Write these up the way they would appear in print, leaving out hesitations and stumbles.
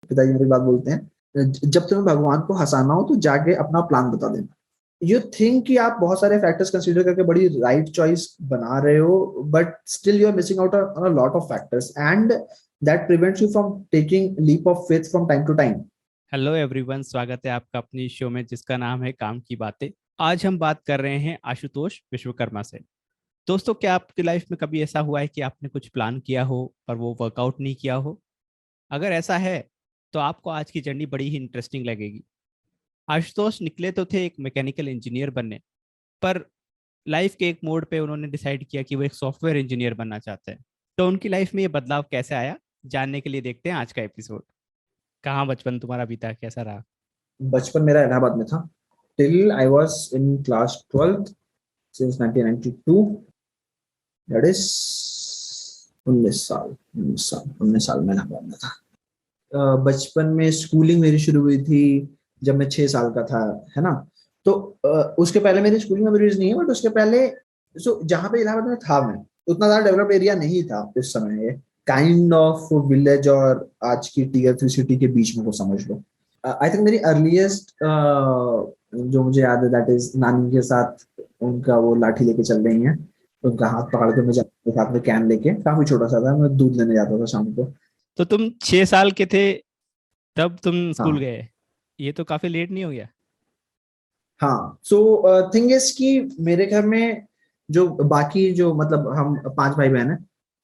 पिताजी मेरी बात बोलते हैं, जब तुम्हें भगवान को हंसाना हो तो जाके अपना प्लान बता देना। यू थिंक कि आप बहुत सारे फैक्टर्स कंसीडर करके बड़ी राइट चॉइस बना रहे हो, but still you are missing out on a lot of factors, and that prevents you from taking leap of faith from time to time. Hello everyone, स्वागत है आपका अपनी शो में जिसका नाम है काम की बातें। आज हम बात कर रहे हैं आशुतोष विश्वकर्मा से। दोस्तों, क्या आपकी लाइफ में कभी ऐसा हुआ है कि आपने कुछ प्लान किया हो पर वो वर्कआउट नहीं किया हो? अगर ऐसा है तो आपको आज की जर्नी बड़ी ही इंटरेस्टिंग लगेगी। आशुतोष निकले तो थे एक मैकेनिकल इंजीनियर बनने, पर लाइफ के एक मोड़ पे उन्होंने डिसाइड किया कि वो एक सॉफ्टवेयर इंजीनियर बनना चाहते हैं। तो उनकी लाइफ में ये बदलाव कैसे आया, जानने के लिए देखते हैं आज का एपिसोड। कहाँ बचपन तुम्हारा बीता, कैसा रहा? बचपन मेरा इलाहाबाद में था, till I was in class 12th, since 1992, that is 19 साल। 19 साल में इलाहाबाद में था। बचपन में स्कूलिंग मेरी शुरू हुई थी जब मैं 6 साल का था, है ना। तो उसके पहले मेरी स्कूलिंग मेमोरीज नहीं है, बट उसके पहले जहाँ पे इलाहाबाद में था मैं, उतना ज्यादा डेवलप्ड एरिया नहीं था उस समय। ये काइंड ऑफ विलेज और आज की टीयर 3 सिटी के बीच में, को समझ लो। आई थिंक मेरी अर्लीस्ट जो मुझे याद है, दैट इज नानी के साथ उनका वो लाठी लेके चल रही है, उनका हाथ पकड़ के मैं जाता था, साथ में कैन लेके, काफी छोटा सा था, मैं दूध लेने जाता था शाम को। तो तुम 6 साल के थे तब तुम स्कूल हाँ, गए? ये तो काफी लेट नहीं हो गया? हाँ। सो थिंग इज कि मेरे घर में जो बाकी जो मतलब हम 5 भाई बहन हैं,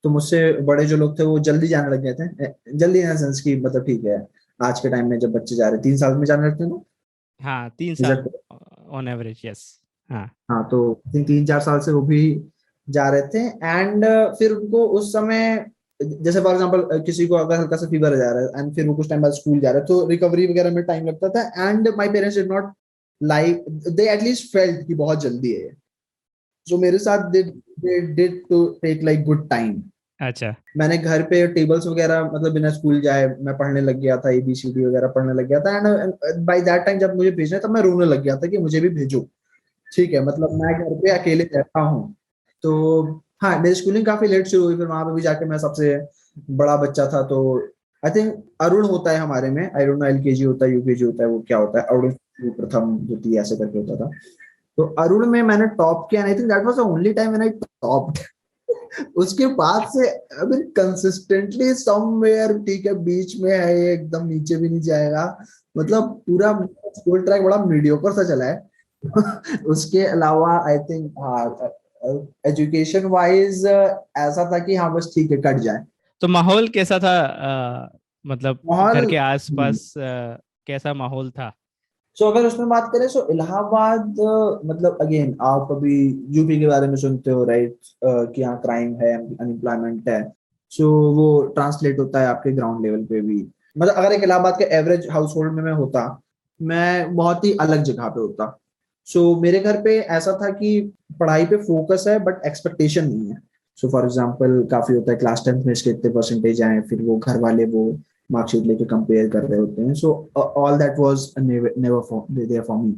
तो मुझसे बड़े जो लोग थे वो जल्दी जाने लग गए थे। जल्दी इन सेंस की मतलब, ठीक है, आज के टाइम में जब बच्चे जा रहे हैं 3 साल में जाने लगते हैं, तो हाँ, तीन इज साल दैट। On average, yes. हाँ। हाँ, तो 3-4 साल से वो भी जा रहे थे। एंड फिर उनको उस समय, जैसे फॉर एग्जांपल किसी को अगर हल्का सा फीवर आ जा रहा है, एंड फिर वो कुछ टाइम बाद स्कूल जा रहा है, तो रिकवरी वगैरह में टाइम लगता था। And my parents did not like, they at least felt कि बहुत जल्दी है। जो मेरे साथ they did to take like good time. अच्छा। मैंने घर पे टेबल्स वगैरह मतलब बिना स्कूल जाए मैं पढ़ने लग गया था, ABCD वगैरह पढ़ने लग गया था। एंड बाय दैट टाइम जब मुझे भेजना तब मैं रोने लग गया था कि मुझे भी भेजो। ठीक है, मतलब मैं घर पे अकेले रहता हूँ। तो हाँ, मेरी स्कूलिंग काफी लेट शुरू हुई, फिर वहां पे भी जाके मैं सबसे बड़ा बच्चा था। तो आई थिंक अरुण होता है हमारे में, आई डोंट नो LKG होता है, UKG होता है, वो क्या होता है, अरुण प्रथम द्वितीय ऐसे करके होता था। तो अरुण में मैंने टॉप किया, आई think that was the only time when I topped. उसके बाद से अभी कंसिस्टेंटली समवेयर, ठीक है, बीच में है ये, एकदम नीचे भी नहीं जाएगा। मतलब पूरा स्कूल ट्रैक बड़ा मीडियोकर सा चला है। उसके अलावा आई थिंक हाँ, एजुकेशन वाइज ऐसा था कि हाँ बस ठीक है, कट जाए। तो माहौल कैसा था? मतलब माहौल, घर के आसपास कैसा माहौल था? सो अगर उसमें बात करें, सो इलाहाबाद मतलब अगेन आप अभी UP के बारे में सुनते हो, राइट, कि यहाँ क्राइम है, अनएम्प्लॉयमेंट है। सो वो ट्रांसलेट होता है आपके ग्राउंड लेवल पे भी। मतलब अगर एक इलाहाबाद के एवरेज हाउस होल्ड में मैं होता, मैं बहुत ही अलग जगह पे होता। सो मेरे घर पे ऐसा था कि पढ़ाई पे फोकस है बट एक्सपेक्टेशन नहीं है। सो फॉर एग्जाम्पल काफी होता है क्लास 10th में इसके इतने परसेंटेज आए, फिर वो घर वाले वो मार्कशीट लेके कंपेयर कर रहे होते हैं। So all that was never there for me.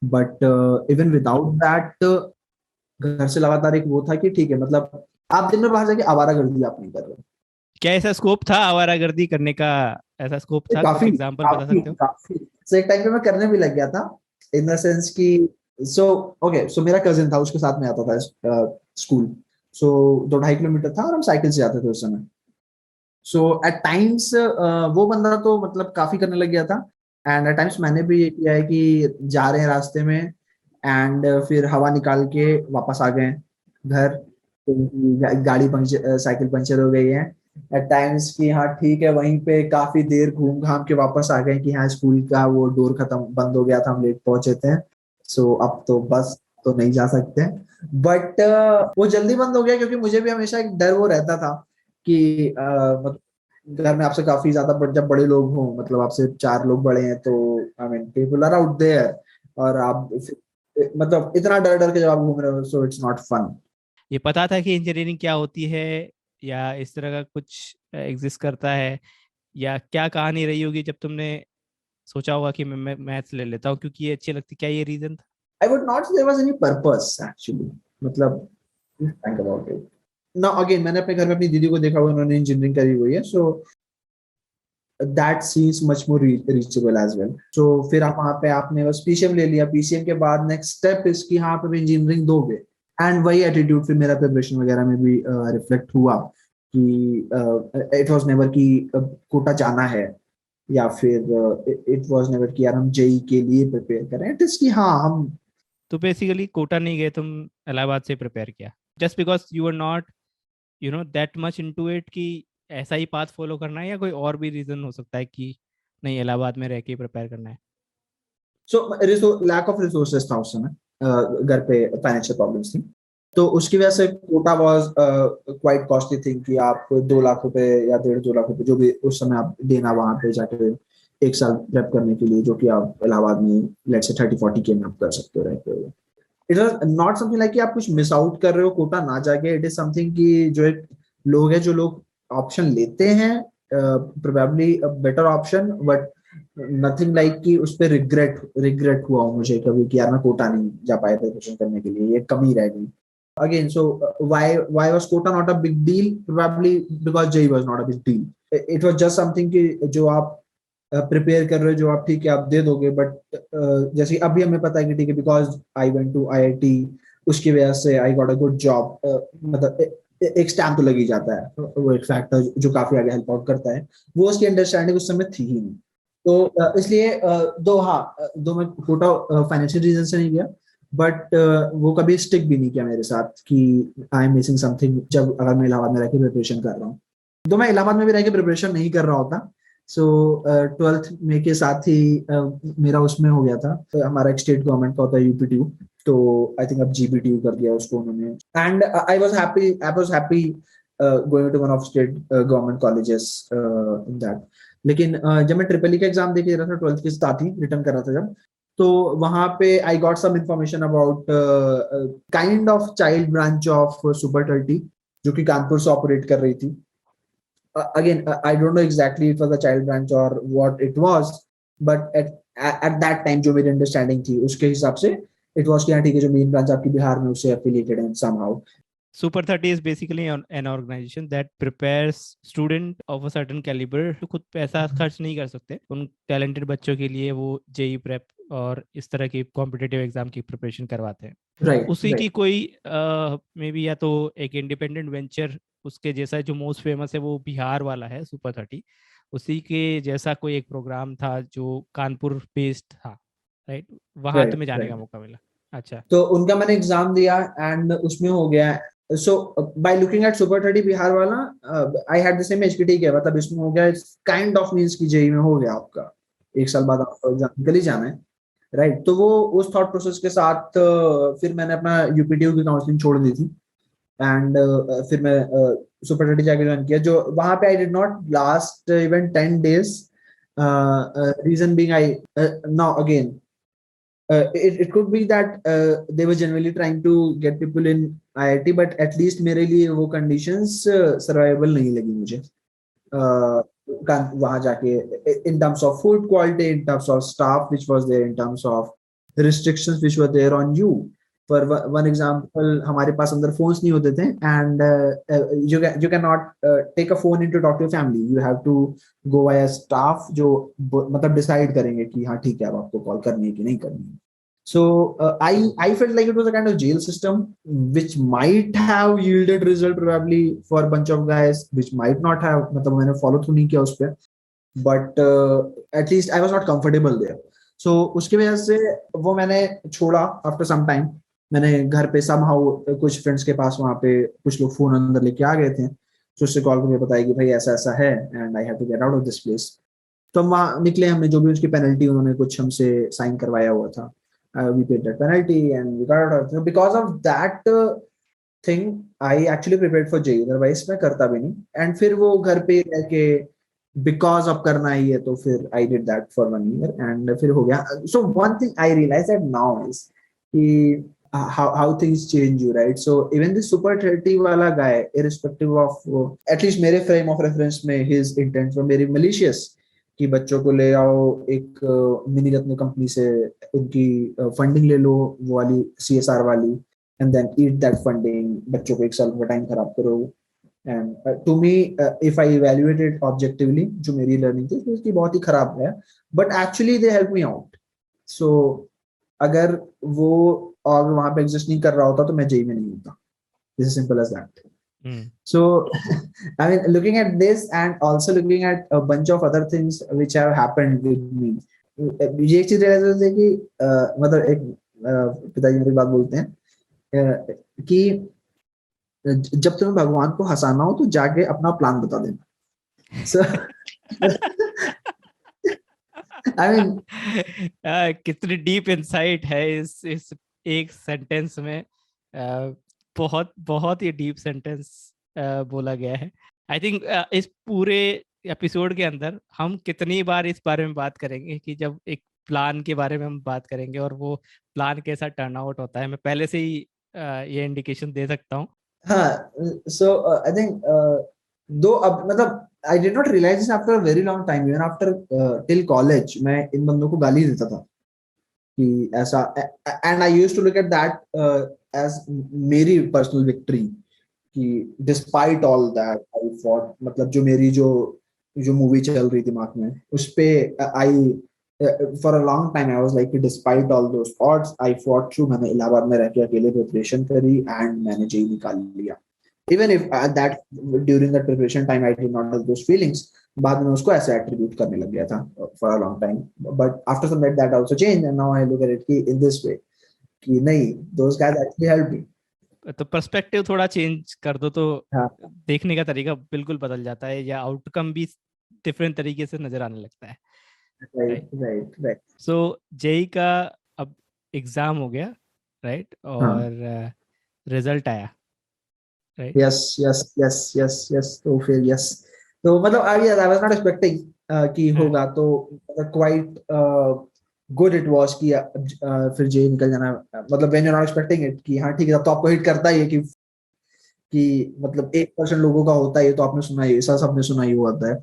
But even without that, घर से लगातार एक वो था कि ठीक है, मतलब आप दिन में बाहर जाके आवारागर्दी आप नहीं कर रहे। क्या ऐसा स्कोप था आवारागर्दी करने का? ऐसा स्कोप था? कुछ काफी एग्जांपल बता काफी सकते हो? काफी। सो एक टाइम पे मैं करने भी लग गया था, इन द सेंस कि सो ओके, सो मेरा कजिन था, उसके साथ में आता था स्कूल। सो 2-2.5 किलोमीटर था और हम साइकिल से जाते थे उस समय। सो एट टाइम्स वो बंदा तो मतलब काफी करने लग गया था। एंड एट टाइम्स मैंने भी ये किया है कि जा रहे हैं रास्ते में, एंड फिर हवा निकाल के वापस आ गए घर, तो गाड़ी पंक्चर, साइकिल पंक्चर हो गई है। एट टाइम्स कि हाँ ठीक है, वहीं पे काफी देर घूम घाम के वापस आ गए कि हाँ स्कूल का वो डोर खत्म बंद हो गया था, हम लेट पहुंचे थे, सो अब तो बस तो नहीं जा सकते। बट वो जल्दी बंद हो गया क्योंकि मुझे भी हमेशा एक डर वो रहता था कि मतलब घर में आपसे काफी ज्यादा जब बड़े लोग हों, मतलब आपसे 4 लोग बड़े हैं, तो I mean people are out there, और आप मतलब इतना डर डर के जब आप घूम रहे हो, सो इट्स नॉट फन। ये पता था कि इंजीनियरिंग क्या होती है, या इस तरह का कुछ एग्जिस्ट करता है, या क्या कहानी रही होगी जब तुमने सोचा होगा कि मैं मैथ्स ले लेता हूँ क्योंकि ये अच्छी लगती? क्या ये रीजन था? I would not say there was any purpose actually, मतलब थिंक अबाउट इट। ना अगेन मैंने अपने घर में अपनी दीदी को देखा हुआ, उन्होंने इंजीनियरिंग करी हुई है। सो that seems much more reachable as well. So फिर आप वहाँ पे आपने बस PCM ले लिया, PCM के बाद नेक्स्ट स्टेप इसकी हाँ पे इंजीनियरिंग दोगे, एंड वही एटीट्यूड फिर मेरा प्रिपरेशन वगैरह में भी रिफ्लेक्ट हुआ कि इट वाज नेवर कि कोटा जाना है, या फिर इट वाज नेवर कि यार हम जेई के लिए प्रिपेयर करें, इट इज कि हाँ हम तो बेसिकली कोटा नहीं गए तुम, इलाहाबाद से प्रिपेयर किया just because you are not that much into it कि ऐसा ही पाथ फॉलो करना है, या कोई और भी रीजन हो सकता है कि नहीं इलाहाबाद में रह के प्रिपेयर करना है? सो लैक ऑफ रिसोर्सेस था उस समय, घर पे फाइनेंशियल प्रॉब्लम्स थी, तो उसकी वजह से Kota was quite costly thing कि आप 2 लाख रुपए या 1.5-2 लाख रुपए जो भी उस समय आप देना वहां पे जाके 1 साल प्रेप करने के लिए, जो कि आप इलाहाबाद में लेट्स से 30-40 के में आप कर सकते हो रहते हो। It was not something like कि आप कुछ मिस आउट कर रहे हो कोटा ना जाके, इट इज समथिंग कि जो एक लोग है जो लोग ऑप्शन लेते हैं, probably better option, but nothing like कि उस पर रिग्रेट हुआ हो मुझे कभी कि यार मैं कोटा नहीं जा पाया प्रिपरेशन करने के लिए, ये कमी रह गई। Again, so why was Kota not a big deal? Probably because JEE was not a big deal. It was just something कि जो आप प्रिपेयर कर रहे हो, जो आप ठीक है आप दे दोगे, बट जैसे अभी हमें पता है कि ठीक है because I went to IIT, उसकी वजह से I got a good job, मतलब एक स्टैम्प तो लग ही जाता है, वो एक फैक्टर जो काफी आगे हेल्प आउट करता है, वो उसकी अंडरस्टैंडिंग उस समय थी ही नहीं। तो इसलिए दो मैं कोटा फाइनेंशियल रीजन से नहीं गया, बट वो कभी स्टिक भी नहीं किया मेरे साथ कि आई एम मिसिंग समथिंग, जब अगर मैं इलाहाबाद में रह के प्रिपरेशन कर रहा हूँ। तो मैं इलाहाबाद में भी रह के प्रिपरेशन नहीं कर रहा होता, सो 12th में के साथ ही मेरा उसमें हो गया था, तो हमारा एक स्टेट गवर्नमेंट का होता है UPTU, तो आई थिंक अब GBTU कर दिया उसको उन्होंने, and I was happy going to one of state government colleges in that. लेकिन जब मैं ट्रिपल का एग्जाम दे के रहा था 12th के साथ ही रिटर्न कर रहा था जब, तो वहां पे I got some information about kind of child branch of super 30 जो कि कानपुर से ऑपरेट कर रही थी। Again, I don't know exactly it was a child branch or what it was, but at that time जो मेरी अंडरस्टैंडिंग थी उसके हिसाब से इट वाज कि हाँ ठीक है जो मेन ब्रांच आपकी बिहार में उससे एफिलिएटेड है somehow. Super 30 is basically an organization that prepares student of a certain caliber जो खुद पैसा खर्च नहीं कर सकते, उन टैलेंटेड बच्चों के लिए वो जेई प्रेप और इस तरह की कॉम्पिटिटिव एग्जाम की प्रिपरेशन करवाते हैं। Right, उसी right. की कोई मे बी या तो एक इंडिपेंडेंट वेंचर उसके जैसा जो मोस्ट फेमस है वो बिहार वाला है सुपर 30, उसी के जैसा कोई एक प्रोग्राम था जो कानपुर बेस्ड था, राइट? वहां Right, तुम्हें जाने right. का मौका मिला? अच्छा, तो उनका मैंने एग्जाम दिया एंड उसमें हो गया। So by looking at super 30 Bihar वाला, I had the same age कि ठीक है मतलब इसमें हो गया, काइंड ऑफ मींस की जेई में हो गया आपका 1 साल बाद आपको एग्जाम निकल ही जाना है, राइट? तो वो उस थॉट प्रोसेस के साथ फिर मैंने अपना UPTU की काउंसलिंग छोड़ दी थी, एंड फिर मैं सुपर 30 जाके ज्वाइन किया, जो वहां पे I did not last even 10 days, reason being I now again it could be that they were genuinely trying to get people in IIT, but at least मेरे लिए वो conditions survivable नहीं लगी मुझे वहां जाके, in terms of food quality, in terms of staff which was there, in terms of restrictions which were there on you. For one example, हमारे पास अंदर phones नहीं होते थे, and you cannot take a phone in to talk to your family. You have to go via staff जो मतलब decide करेंगे कि हाँ ठीक है अब आपको कॉल करनी है कि नहीं करनी है। So I felt like it was a kind of jail system which might have yielded result probably for a bunch of guys, which might not have, मतलब मैंने follow through नहीं किया उस पर, but at least I was not comfortable there. So उसकी वजह से वो मैंने छोड़ा after some time। मैंने घर पे somehow कुछ फ्रेंड्स के पास वहाँ पे कुछ लोग फोन अंदर लेके आ गए थे, तो उससे कॉल करके बताया कि भाई ऐसा ऐसा है and I have to get out of this place. तो हम वहाँ निकले, हमने जो भी उसकी पेनल्टी उन्होंने कुछ हमसे साइन करवाया हुआ था, we paid that penalty and we got out of it. So because of that thing I actually prepared for JEE, otherwise मैं करता भी नहीं। एंड फिर वो घर पे रह के बिकॉज अब करना ही है तो फिर I did that for 1 year and फिर हो गया। So one thing I realize that now is कि how things change you, right? So even the super 30 वाला guy, irrespective of at least मेरे frame of reference में his intents were very malicious कि बच्चों को ले आओ एक मिनी रत्न कंपनी से उनकी फंडिंग ले लो, वो वाली CSR वाली, and then eat that funding, बच्चों को 1 साल का टाइम खराब करो। And to me if I evaluate it objectively, जो मेरी लर्निंग थी तो उसकी बहुत ही खराब है, but actually they help me out. So अगर वो और वहां पे एग्जिस्ट नहीं कर रहा होता तो मैं जेई में नहीं होता. This simple as that. So, I mean, looking at this and also looking at a bunch of other things which have happened with me, ये एक चीज realize होती है कि मतलब एक पिताजी मेरी बात बोलते हैं कि जब तुम्हें भगवान को हंसाना हो तो जाके अपना प्लान बता देना. So, I mean, कितनी डीप इंसाइट है इस एक सेंटेंस में. बहुत बहुत ही डीप सेंटेंस बोला गया है. आई थिंक इस पूरे एपिसोड के अंदर हम कितनी बार इस बारे में बात करेंगे कि जब एक प्लान के बारे में हम बात करेंगे और वो प्लान कैसा टर्न आउट होता है. मैं पहले से ही ये इंडिकेशन दे सकता हूँ. हाँ. So I think दो अब मतलब I did not realize this after a very long time, even after till college मैं इन बंदों को गाली देता था कि ऐसा, and I used to look at that as मेरी personal victory कि despite all that I fought. मतलब जो मेरी जो मूवी चल रही दिमाग में उस पे I for a long time I was like despite all those odds I fought through. मैंने इलाहाबाद में रह के अकेले प्रिपरेशन करी and मैंने जेई निकाल लिया. Even if that during the preparation time I did not have those feelings, बाद में उसको ऐसे attribute करने लग गया था for a long time. But after some time that also changed and now I look at it कि in this way कि नहीं, those guys actually helped me. तो पर्सपेक्टिव थोड़ा चेंज कर दो तो हाँ. देखने का तरीका बिल्कुल बदल जाता है या आउटकम भी डिफरेंट तरीके से नजर आने लगता है. Right. सो जेई का अब एग्जाम हो गया, राइट? और रिजल्ट आया, राइट? Yes. तो फिर yes. तो मतलब I was not expecting कि होगा, तो quite good it was कि फिर जेई निकल जाना. मतलब when you're not expecting it कि हाँ ठीक है, तो आपको हिट करता ही है कि मतलब 1% लोगों का होता है, तो आपने सुना ही, ऐसा सबने सुना ही हुआ था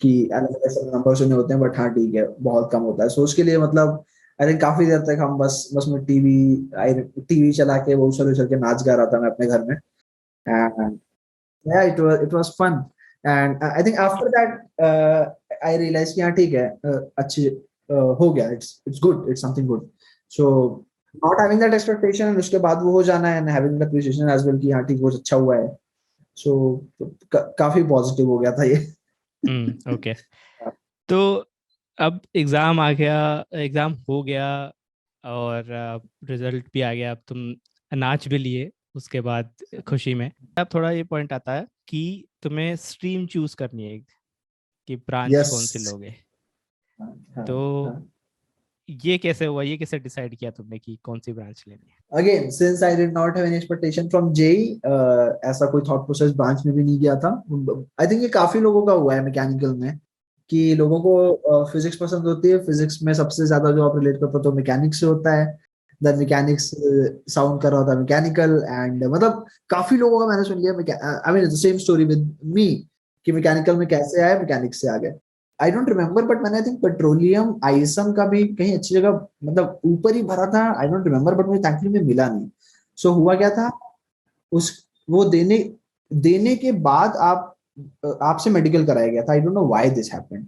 कि ऐसे नंबर सुने होते हैं, बट हाँ ठीक है बहुत कम होता है. सो उसके लिए मतलब आई थिंक काफी देर तक हम बस में टीवी चला के वो उछल उछल के नाच गा रहा था मैं अपने घर में. And yeah, it was fun. And I think after that I realized कि हाँ ठीक है, अच्छी हो गया, it's good, it's something good. So not having that expectation and उसके बाद वो हो जाना and having the appreciation as well कि हाँ ठीक, वो अच्छा हुआ है. So काफी पॉजिटिव हो गया था ये. ओके. तो अब एग्जाम आ गया, एग्जाम हो गया और रिजल्ट भी आ गया. अब तुम नाच भी लिए उसके बाद खुशी में. अब थोड़ा ये पॉइंट आता है कि तुम्हें स्ट्रीम चूज करनी है कि ब्रांच कौन सी लोगे. तो ये कैसे हुआ, ये कैसे डिसाइड किया तुमने कि कौन सी ब्रांच लेनी है? Again, since I did not have any expectation from JEE, ऐसा कोई thought process ब्रांच में भी नहीं गया था. I think ये काफी लोगों का हुआ है मैकेनिकल में कि लोगों को फिजिक्स पसंद होती है. फिजिक्स में सबसे ज्यादा जो आप रिलेट करते हो तो मैकेनिक्स से होता है. देन मैकेनिक्स साउंड कर रहा होता है मैकेनिकल. एंड मतलब काफी लोगों का मैंने सुन लिया, I mean the same story with me कि मैकेनिकल में कैसे आए, मैकेनिक्स से आ गए. आई डोंट रिमेम्बर, बट मैंने आई थिंक पेट्रोलियम आईएसएम का भी कहीं अच्छी जगह मतलब ऊपर ही भरा था. आई डोंट रिमेम्बर, बट मुझे थैंकफुली में मिला नहीं. सो हुआ क्या था, उस वो देने के बाद आपसे मेडिकल कराया गया था. आई don't know why this happened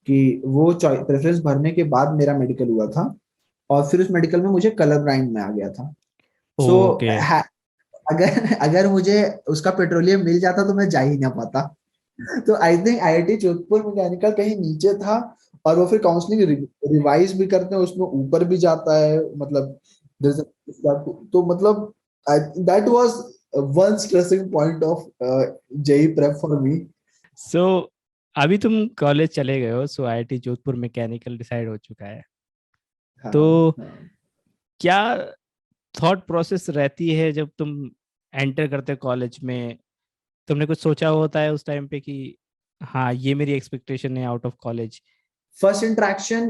कि वो प्रेफरेंस भरने के बाद मेरा मेडिकल हुआ था और फिर उस मेडिकल में मुझे कलर ब्लाइंड में आ गया था. सो अगर मुझे उसका पेट्रोलियम मिल जाता तो मैं जा ही ना पाता. तो I think IIT Jodhpur mechanical कहीं नीचे था और वो फिर काउंसलिंग रिवाइज भी करते हैं, उसमें ऊपर भी जाता है. मतलब तो मतलब that was one stressing point of JEE prep for me. So अभी तुम कॉलेज चले गए हो, so IIT Jodhpur mechanical decide हो चुका है. तो क्या थॉट प्रोसेस रहती है जब तुम एंटर करते हो कॉलेज में? तुमने कुछ सोचा होता है उस टाइम पे कि हाँ ये मेरी एक्सपेक्टेशन है out of college? First interaction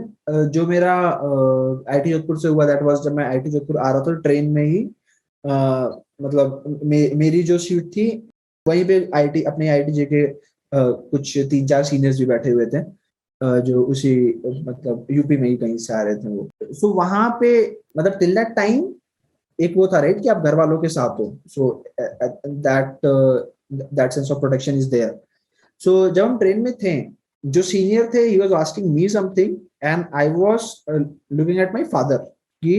जो मेरा आईआईटी जोधपुर से हुआ, दैट वाज जब मैं आईआईटी जोधपुर आ रहा था ट्रेन में ही. मतलब मेरी जो सीट थी वहीं पे आईआईटी अपने आईआईटी जे के कुछ 3-4 सीनियर्स भी बैठे हुए थे जो उसी मतलब यूपी में ही कहीं से आ रहे थे वो. सो वहां पे मतलब टिल दैट टाइम एक वो था राइट कि आप घर वालों के साथ हो. So that that sense of protection is there. So जब हम ट्रेन में थे, जो सीनियर थे, he was asking me something and I was looking at my father, कि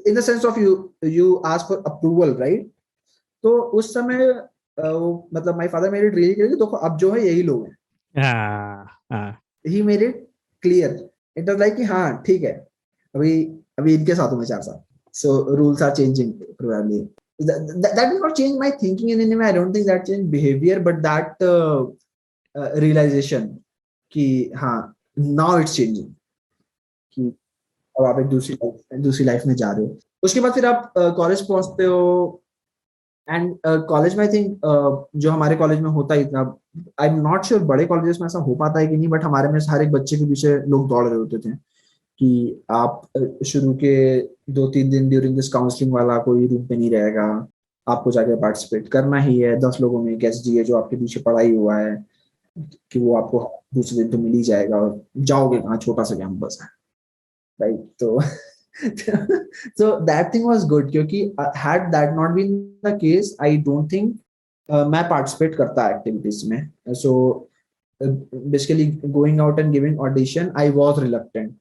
in the sense of you ask for approval, right? तो उस समय मतलब my father made it really clear कि देखो अब जो है यही लोग हैं. हाँ. He made it clear. It was like कि हाँ ठीक है, अभी अभी इनके साथ हूँ मैं 4 साल. So rules are changing probably. That did not change my thinking in any way. I don't think that changed behavior, but that realization कि हाँ now it's changing, कि अब आप एक दूसरी लाइफ में जा रहे हो. उसके बाद फिर आप कॉलेज पहुंचते हो. एंड कॉलेज में आई थिंक जो हमारे कॉलेज में होता ही था, आई एम नॉट श्योर बड़े कॉलेजेस में ऐसा हो पाता है कि नहीं, बट हमारे में हर एक बच्चे के पीछे लोग दौड़ रहे होते थे कि आप शुरू के 2-3 दिन ड्यूरिंग दिस काउंसलिंग वाला कोई रूम पे नहीं रहेगा, आपको जाके पार्टिसिपेट करना ही है. 10 लोगों में एक एसडी है जो आपके पीछे पड़ा ही हुआ है कि वो आपको दूसरे दिन तो मिल ही जाएगा, और जाओगे कहाँ, छोटा सा कैंपस है, राइट? तो so that thing was good, क्योंकि had that not been the case, I don't think मैं participate करता activities में. So basically going out and giving audition, I was reluctant.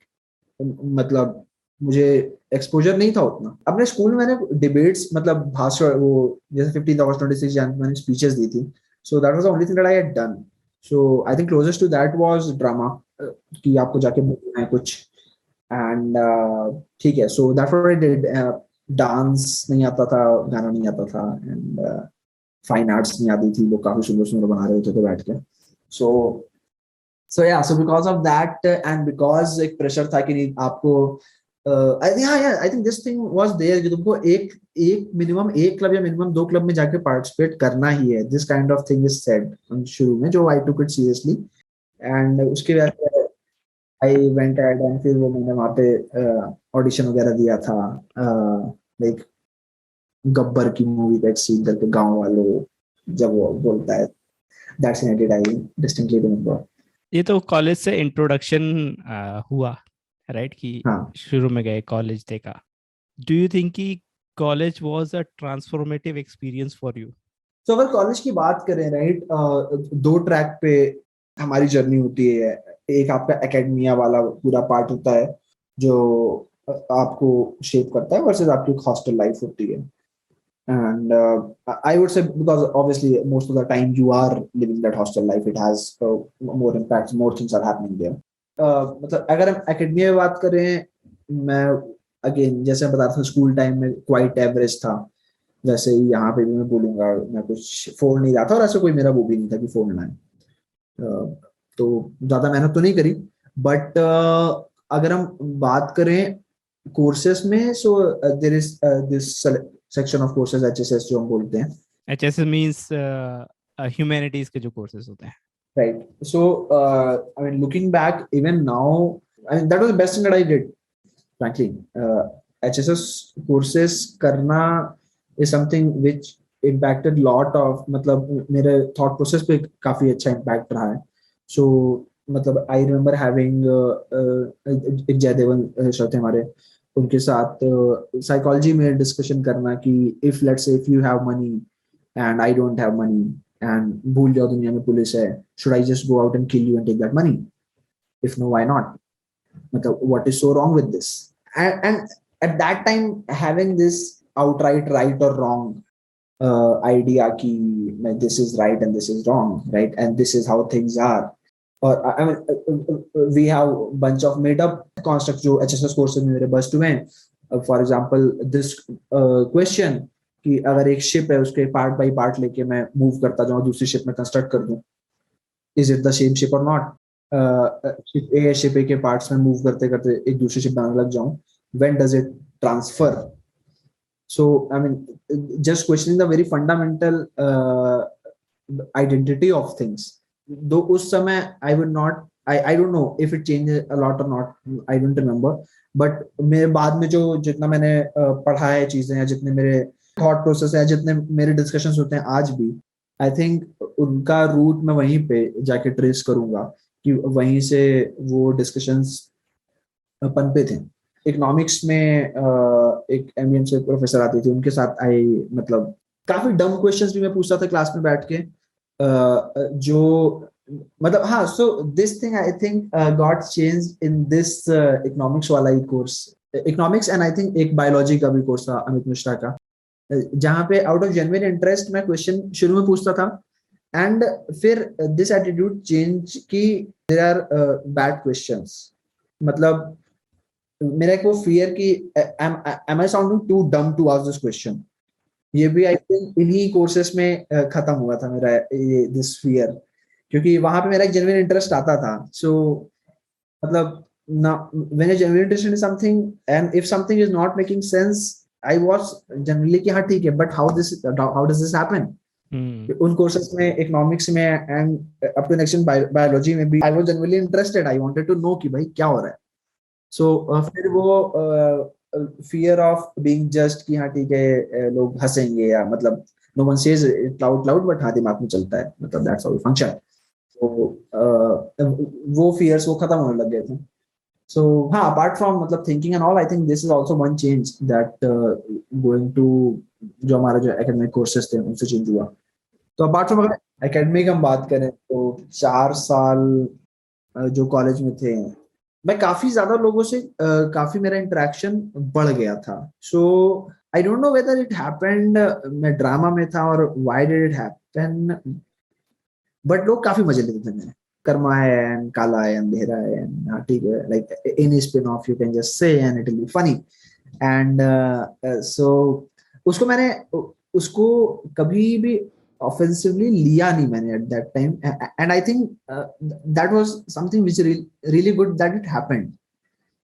मतलब मुझे एक्सपोजर नहीं था उतना. अपने स्कूल में मैंने डिबेट्स, मतलब भाषण, वो जैसे 15th August 26 जनवरी मैंने स्पीचेस दी थी. So that was the only thing that I had done. So I think closest to that was drama, कि आपको जाके बोलना है कुछ. एंड ठीक है, so that what I did. Dance नहीं आता था, गाना नहीं आता था, एंड फाइन आर्ट्स नहीं आती थी. लोग काफी सुंदर सुंदर बना रहे होते थे बैठ के. So yeah, so because of that and because एक प्रेशर था कि नहीं आपको I think this thing was there कि तुमको एक मिनिमम एक क्लब या मिनिमम 2 क्लब में जाके पार्टिसिपेट करना ही है. This kind of thing is said शुरू में, जो I took it seriously. And उसके बाद I went ahead and फिर वो मैंने वहाँ पे ऑडिशन वगैरह दिया था. लाइक गब्बर की मूवी का एक सीन करके, गाँव वालों, जब वो बोलता है, that scene I did, I distinctly remember. ये तो कॉलेज से इंट्रोडक्शन हुआ, राइट? कि हाँ. शुरू में गए, कॉलेज देखा. डू यू थिंक कि college was a transformative experience for you? तो अगर कॉलेज की बात करें, राइट, 2 ट्रैक पे हमारी जर्नी होती है. एक आपका एकेडमिया वाला पूरा पार्ट होता है जो आपको शेप करता है, वर्सेस आपकी हॉस्टल लाइफ होती है. And I would say, because obviously most of the time you are living that hostel life, it has more impacts, more things are happening there. मतलब अगर हम एकेडमिया में बात करें, मैं अगेन जैसे मैं बता रहा था, स्कूल टाइम में क्वाइट एवरेज था. वैसे ही यहाँ पे भी मैं बोलूंगा, मैं कुछ फोड़ नहीं रहा था, और ऐसे कोई मेरा वो भी नहीं था कि फोड़ना है. तो ज्यादा मेहनत तो नहीं करी. बट अगर हम बात करें कोर्सेस में, so there is this section of courses, HSS जो हम बोलते हैं. एचएसएस मींस ह्यूमैनिटीज के जो कोर्सेज होते हैं, right? So I mean looking back even now, I mean that was the best thing that I did frankly. HSS courses करना is something which impacted lot of, मतलब मेरे thought process पे काफी अच्छा इम्पैक्ट रहा है. सो मतलब आई रिमेम्बर हैविंग एक जयदेवन सर थे हमारे, उनके साथ साइकोलॉजी में डिस्कशन करना कि if let's say if you have money and I don't have money, and भूल जाओ दुनिया में पुलिस है, should I just go out and kill you and take that money? If no, why not? मतलब what is so wrong with this? And at that time having this outright right और wrong idea कि this is right and this is wrong, right, and this is how things are. Or I mean, we have bunch of made up constructs जो HSS courses में मेरे bast हुए हैं. For example, this question कि अगर एक ship है, उसके पार्ट बाय पार्ट लेके मैं मूव करता जाऊँ, दूसरी शिप में कंस्ट्रक्ट कर दूँ, is it the same ship or not? Ship A के पार्ट्स में मूव करते करते एक दूसरी शिप बनाने लग जाऊँ, when does it transfer? So, I mean, just questioning the very fundamental identity of things. Though उस समय I would not, I don't know if it changed a lot or not, I don't remember. But मेरे बाद में जो जितना मैंने पढ़ा है चीजें, या जितने मेरे thought process है, जितने मेरे discussions होते हैं आज भी, I think उनका रूट मैं वहीं पे जाके ट्रेस करूंगा कि वहीं से वो डिस्कशंस पनपे थे. इकोनॉमिक्स में एक एमबीएम से प्रोफेसर आती थी, उनके साथ आई मतलब काफी डम क्वेश्चंस भी मैं पूछता था क्लास में बैठ के, जो मतलब हाँ, so this thing I think got change in this economics वाला ही course, economics and I think एक बायोलॉजी का भी कोर्स था अमित मिश्रा का, जहाँ पे आउट ऑफ जेन्युइन इंटरेस्ट मैं क्वेश्चन शुरू में पूछता था, एंड फिर दिस एटीट्यूड चेंज की देयर आर बैड क्वेश्चंस, मतलब मेरा एक वो फियर कि am I sounding too dumb to ask this question, ये भी आई थिंक इन्हीं कोर्सेस में खत्म हुआ था मेरा ये दिस फियर, क्योंकि वहां पे मेरा एक जेन्युइन इंटरेस्ट आता था। सो मतलब ना, when I genuine interested in something and if something is not making sense, I was generally कि हाँ ठीक है, but how does this happen. उन कोर्सेस में, इकोनॉमिक्स में and up to next biology में भी I was generally interested, I wanted to know कि भाई क्या हो रहा है। सो फिर वो फियर ऑफ बीइंग जस्ट कि हाँ ठीक है, लोग हंसेंगे, या मतलब no one says it loud loud, but हाँ दिमाग में चलता है, मतलब दैट्स हाउ वी फंक्शन। तो वो फियर्स वो खत्म होने लग गए थे। सो हाँ, अपार्ट फ्रॉम मतलब thinking and all, I think this is also one change that going to, जो हमारे जो एकेडमिक कोर्सेज थे उनसे चेंज हुआ। तो अपार्ट फ्रॉम, अगर एकेडमिक हम बात करें तो 4 साल जो कॉलेज में थे, मैं काफी ज्यादा लोगों से काफी मेरा इंटरेक्शन बढ़ गया था। So I don't know whether it happened, मैं ड्रामा में था और why did it happen, but लोग काफी मजे लेते थे मेरे, कर्मा है एंड काला है अंधेरा है and, हाँ ठीक है, like any spin off you can just say and it will be funny, and so उसको मैंने उसको कभी भी ऑफेंसिवली लिया नहीं मैंने eight that time, and I think that was something which really good that it happened,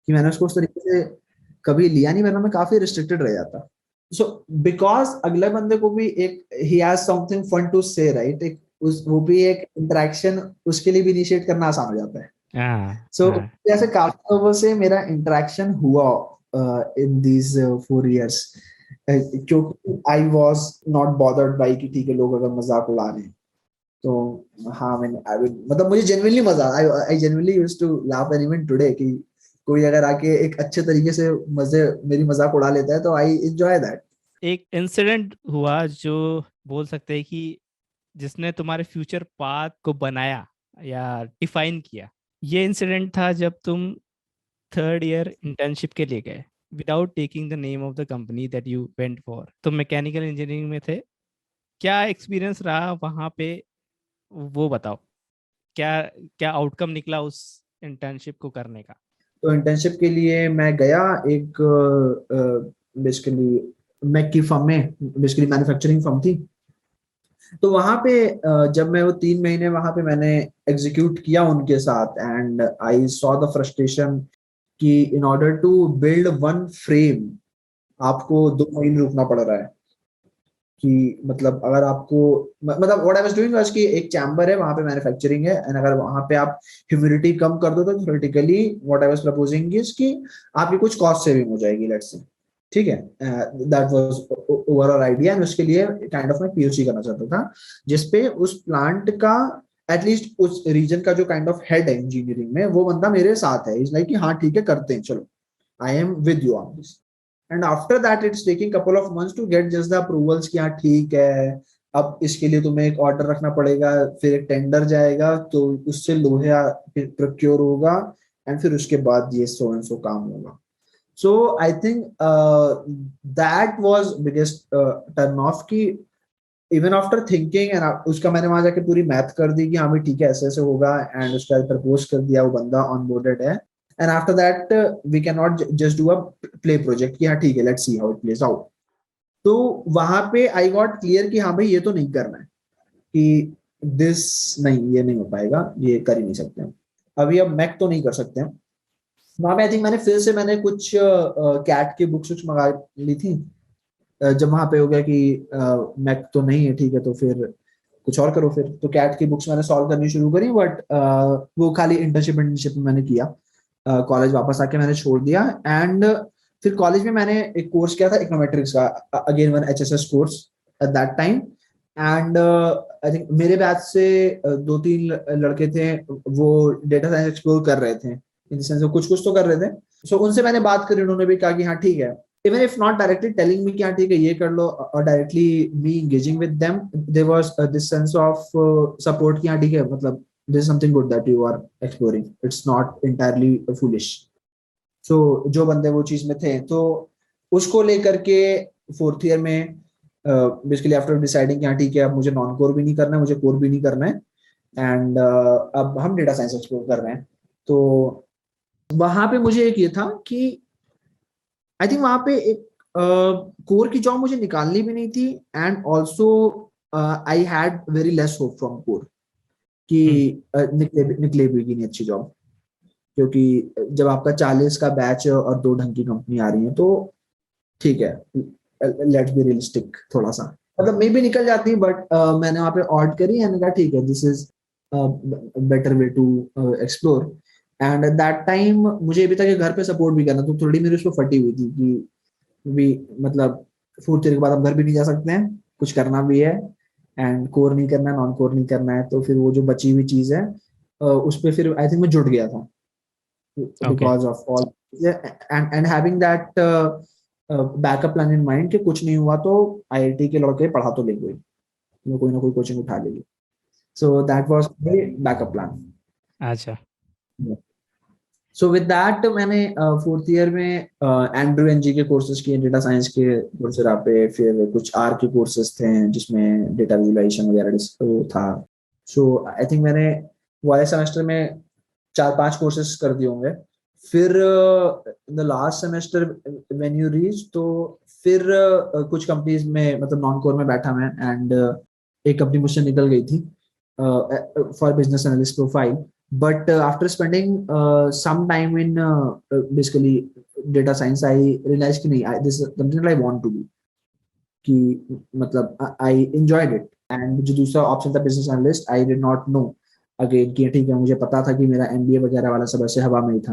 कि मैंने उसको उस तरीके से कभी लिया नहीं, वरना मैं काफी रिस्ट्रिक्टेड रह जाता। सो बिकॉज अगले बंदे को भी एक ही हैज समथिंग फन टू से, राइट, एक उस वो भी एक इंटरेक्शन उसके लिए भी इनिशिएट करना आसान हो जाता है। हाँ सो हाँ। जैसे काफी लोगों से मेरा इंटरेक्शन हुआ इन दीज 4 years, क्योंकि I was not bothered by कि ठीक है लोग अगर मजाक उड़ा रहे हैं तो हाँ, मैंने मतलब मुझे जेन्युइनली मजा, I genuinely used to laugh and even today, कि कोई अगर आके एक अच्छे तरीके से मजे मेरी मजाक उड़ा लेता है तो आई एंजॉय दैट। एक इंसिडेंट हुआ जो बोल सकते हैं कि जिसने तुम्हारे फ्यूचर पाथ को बनाया या डिफाइन किया। ये इंसिडेंट था जब तुम थर्ड ईयर इंटर्नशिप के लिए गए, without taking the name of the company that you went for. तुम मैकेनिकल इंजीनियरिंग में थे, क्या एक्सपीरियंस रहा वहाँ पे, वो बताओ। क्या क्या आउटकम निकला उस इंटर्नशिप को करने का? तो इंटर्नशिप के लिए मैं गया एक बेसिकली मैक की फर्म में, बेसिकली मैन्युफैक्चरिंग फर्म थी। तो वहां पे जब मैं वो 3 महीने वहां पे मैंने एग्जीक्यूट किया उनके साथ, and I saw the frustration कि in order to build one frame आपको 2 महीने रुकना पड़ रहा है, कि मतलब अगर आपको मतलब what I was doing was कि एक चैम्बर है वहां पे, मैन्युफैक्चरिंग है, एंड अगर वहां पे आप ह्यूमिडिटी कम कर दो तो theoretically what I was proposing is कि आपकी कुछ कॉस्ट सेविंग हो जाएगी, लेट्स से, ठीक है। That was overall idea, and उसके लिए काइंड ऑफ मैं पीओसी करना चाहता था, जिसपे उस प्लांट का एटलीस्ट उस रीजन का जो काइंड ऑफ हेड है इंजीनियरिंग में, वो बंदा मेरे साथ है, इज लाइक कि हाँ ठीक है करते हैं चलो, I am with you on this. And after that it's taking couple of months to get just the approvals कि हाँ ठीक है, अब इसके लिए तुम्हें एक ऑर्डर रखना पड़ेगा, फिर एक टेंडर जाएगा तो उससे लोहा प्रोक्योर होगा, एंड फिर उसके बाद ये सो एंड सो काम होगा। So I think that was biggest turn off, की इवन आफ्टर थिंकिंग, एंड उसका मैंने वहां जाके पूरी मैथ कर दी कि हाँ भाई ठीक है ऐसे ऐसे होगा, एंड उसका प्रपोज कर दिया, वो बंदा ऑन बोर्डेड है, and after that we can not just do a play project कि हाँ ठीक है let's see how it plays out. तो वहां पे आई गॉट क्लियर कि हाँ भाई ये तो नहीं करना है, कि दिस नहीं, ये नहीं हो पाएगा, ये कर ही नहीं सकते हम अभी, अब मैक तो नहीं कर सकते हम। वहां पे आई थिंक मैंने फिर से मैंने कुछ कैट की बुक्स मंगा ली थी, जब वहां पे हो गया कि मैक तो नहीं है, ठीक है तो फिर कुछ और करो, फिर तो कैट की बुक्स मैंने सॉल्व करनी शुरू करी, बट वो खाली इंटर्नशिप में मैंने किया, कॉलेज वापस आके मैंने छोड़ दिया, एंड फिर कॉलेज में मैंने एक कोर्स किया था इकोनोमेट्रिक्स का, again one HSS course eight that time, and I think मेरे बैच से 2-3 लड़के थे, वो डेटा साइंस एक्सप्लोर कर रहे थे, इन सेंस कुछ कुछ तो कर रहे थे। सो उनसे मैंने बात करी, उन्होंने भी कहा कि हाँ ठीक है, even if not directly telling me कि हाँ ठीक है ये कर लो, or directly me engaging with them, there was this sense of support कि हाँ ठीक है, मतलब this is something good that you are exploring, it's not entirely foolish. So जो बंदे वो चीज में थे, तो उसको लेकर के फोर्थ ईयर में बेसिकली आफ्टर डिसाइडिंग कि हाँ ठीक है अब मुझे नॉन कोर भी नहीं करना है, मुझे कोर भी नहीं करना है, एंड अब हम डेटा साइंस एक्सप्लोर कर रहे हैं, तो वहां पे मुझे एक ये था कि आई थिंक वहां पे एक कोर की जॉब मुझे निकालनी भी नहीं थी, and also I had very less hope from core कि निकले भी नहीं अच्छी जॉब, क्योंकि जब आपका 40 का बैच है और 2 ढंग की कंपनी आ रही है, तो ठीक है, लेट्स बी रियलिस्टिक थोड़ा सा, मतलब मे भी निकल जाती, बट मैंने वहां पे ऑड करी एंड कहा ठीक है, this is better way to explore. And at that time मुझे अभी तक घर पे सपोर्ट भी करना, तो थोड़ी मेरी उसको फटी हुई थी कि भी मतलब फोर्थ ईयर के बाद हम घर भी नहीं जा सकते हैं, कुछ करना भी है, एंड कोर नहीं करना है, नॉन कोर नहीं करना है, तो फिर वो जो बची हुई चीज है उस पर फिर आई थिंक मैं जुट गया था okay. because of all, and having that backup plan in mind कि कुछ नहीं हुआ तो आईआईटी के लड़के पढ़ा तो लेंगे, वो कोई ना कोई कोचिंग उठा लेगी, सो that was the backup plan. अच्छा। सो विद दैट मैंने फोर्थ ईयर में एंड्रू एनजी के कोर्सेज किए, डेटा साइंस के कोर्सेरा पे, फिर कुछ आर के कोर्सेज थे जिसमें डेटा विजुअलाइजेशन वगैरह वो था। सो आई थिंक मैंने वाले सेमेस्टर में 4-5 कोर्सेज कर दिए होंगे। फिर in the last semester when you reach, तो फिर कुछ कंपनीज में मतलब नॉन कोर में बैठा मैं, एंड एक कंपनी मुझसे निकल गई थी for business analyst profile, but after spending some time in basically data science, I realized कि नहीं, this is something that I want to do, कि मतलब I enjoyed it, and जो दूसरा ऑप्शन था business analyst, I did not know again कि ठीक है, मुझे पता था कि मेरा एमबीए वगैरह वाला सब ऐसे हवा में ही था,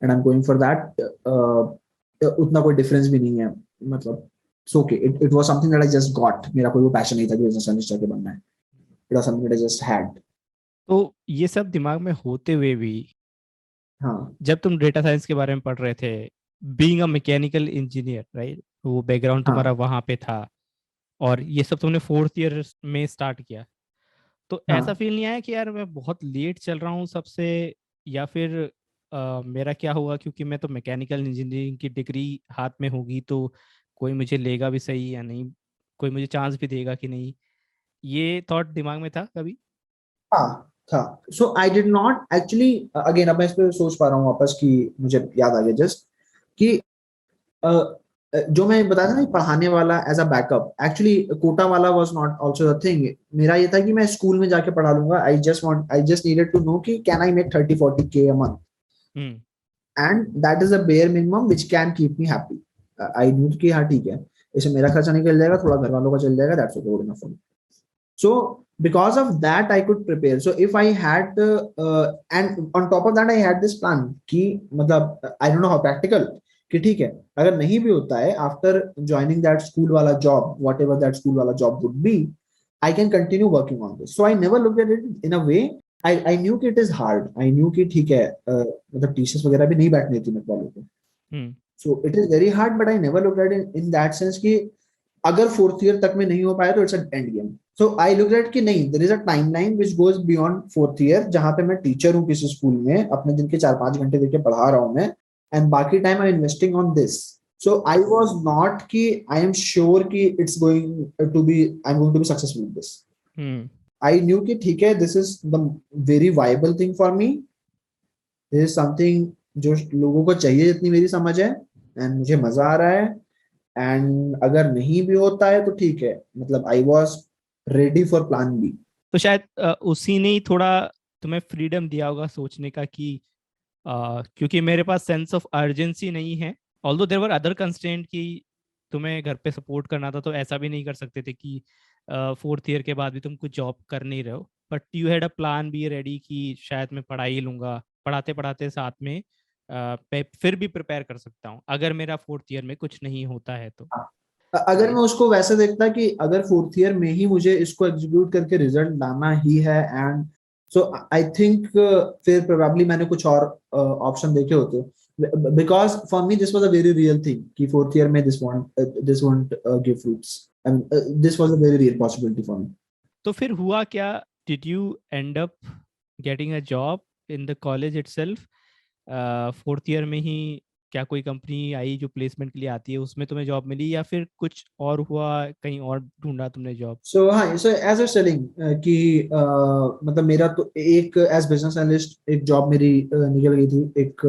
and I am going for that, उतना कोई डिफरेंस भी नहीं है, मतलब so okay, it was something that I just got, मेरा कोई वो पैशन नहीं था कि बिजनेस एनालिस्ट जाके बनना है, it was something that I just had. तो ये सब दिमाग में होते हुए भी हाँ जब तुम डेटा साइंस के बारे में पढ़ रहे थे, being a mechanical engineer, right, वो बैकग्राउंड तुम्हारा हाँ वहां पे था, और ये सब तुमने फोर्थ ईयर में स्टार्ट किया, तो ऐसा हाँ फील नहीं आया कि यार मैं बहुत लेट चल रहा हूँ सबसे, या फिर मेरा क्या हुआ, क्योंकि मैं तो मैकेनिकल इंजीनियरिंग की डिग्री हाथ में होगी तो कोई मुझे लेगा भी सही या नहीं, कोई मुझे चांस भी देगा कि नहीं, ये थॉट दिमाग में था कभी? हाँ था। So I did not actually, again अब मैं इस पे सोच पा रहा हूँ वापस कि मुझे याद आ गया जस्ट कि जो मैं बताया था ना पढ़ाने वाला as a backup, actually Kota वाला was not also the thing. मेरा ये था कि मैं स्कूल में जाके पढ़ा लूंगा, I just needed to know कि can I make 30-40 K a month, hmm. And that is the bare minimum which can keep me happy. I knew कि हाँ ठीक है, इससे मेरा खर्चा निकल जाएगा, थोड़ा घर वालों का चल जाएगा, that's good enough for me. So because of that I could prepare. So if I had and on top of that I had this plan कि मतलब I don't know how practical, कि ठीक है अगर नहीं भी होता है after joining that school वाला job, whatever that school वाला job would be, I can continue working on this. So I never looked at it in a way. I knew कि it is hard. I knew कि ठीक है मतलब teachers वगैरह भी नहीं बैठने थी मेरे वालों को. हम्म। So it is very hard, but I never looked at it in that sense कि अगर फोर्थ ईयर तक में नहीं हो पाया तो it's end game. So I look at कि नहीं, there is a timeline which goes beyond fourth year, जहां पे मैं टीचर हूं किसी स्कूल में, अपने दिन के 4-5 घंटे देके पढ़ा रहा हूं मैं, एंड बाकी time I am investing on this. So I was not कि आई एम श्योर कि it's going to be, I am going to be successful in this. Hmm. I knew कि ठीक है, this is the very viable thing for me, this is something जो लोगों को चाहिए जितनी मेरी समझ है, एंड मुझे मजा आ रहा है, एंड अगर नहीं भी होता है तो ठीक है, मतलब I was ready for plan B. तो शायद उसी ने ही थोड़ा तुम्हें फ्रीडम दिया होगा सोचने का कि क्योंकि मेरे पास सेंस ऑफ अर्जेंसी नहीं है, although there were other constraint कि तुम्हें घर पे सपोर्ट करना था, तो ऐसा भी नहीं कर सकते थे कि फोर्थ ईयर के बाद भी तुम कुछ जॉब कर नहीं रहे हो, but you had a plan be ready कि शायद मैं पढ़ाई ही लूंगा, पढ़ाते पढ़ाते साथ में फिर भी प्रिपेयर कर सकता हूँ अगर मेरा फोर्थ ईयर में कुछ नहीं होता है तो, अगर मैं राइट। उसको वैसे देखता कि अगर फोर्थ ईयर में ही मुझे इसको एग्जीक्यूट करके रिजल्ट लाना ही है, एंड सो आई थिंक फिर प्रोबेबली मैंने कुछ और ऑप्शन देखे होते, because for me this was a very real thing कि फोर्थ ईयर में this won't give fruits, and this was a very real possibility for me. तो फिर हुआ क्या? Did you and up getting a job in the college itself? Fourth year में ही क्या कोई company आई जो प्लेसमेंट के लिए आती है, उसमें तुम्हें जॉब मिली, या फिर कुछ और हुआ, कहीं और ढूंढा तुमने जॉब? सो हाँ, सो एज अ सेलिंग कि मतलब मेरा तो एक एज बिजनेस एनालिस्ट एक जॉब मेरी निकल गई थी, एक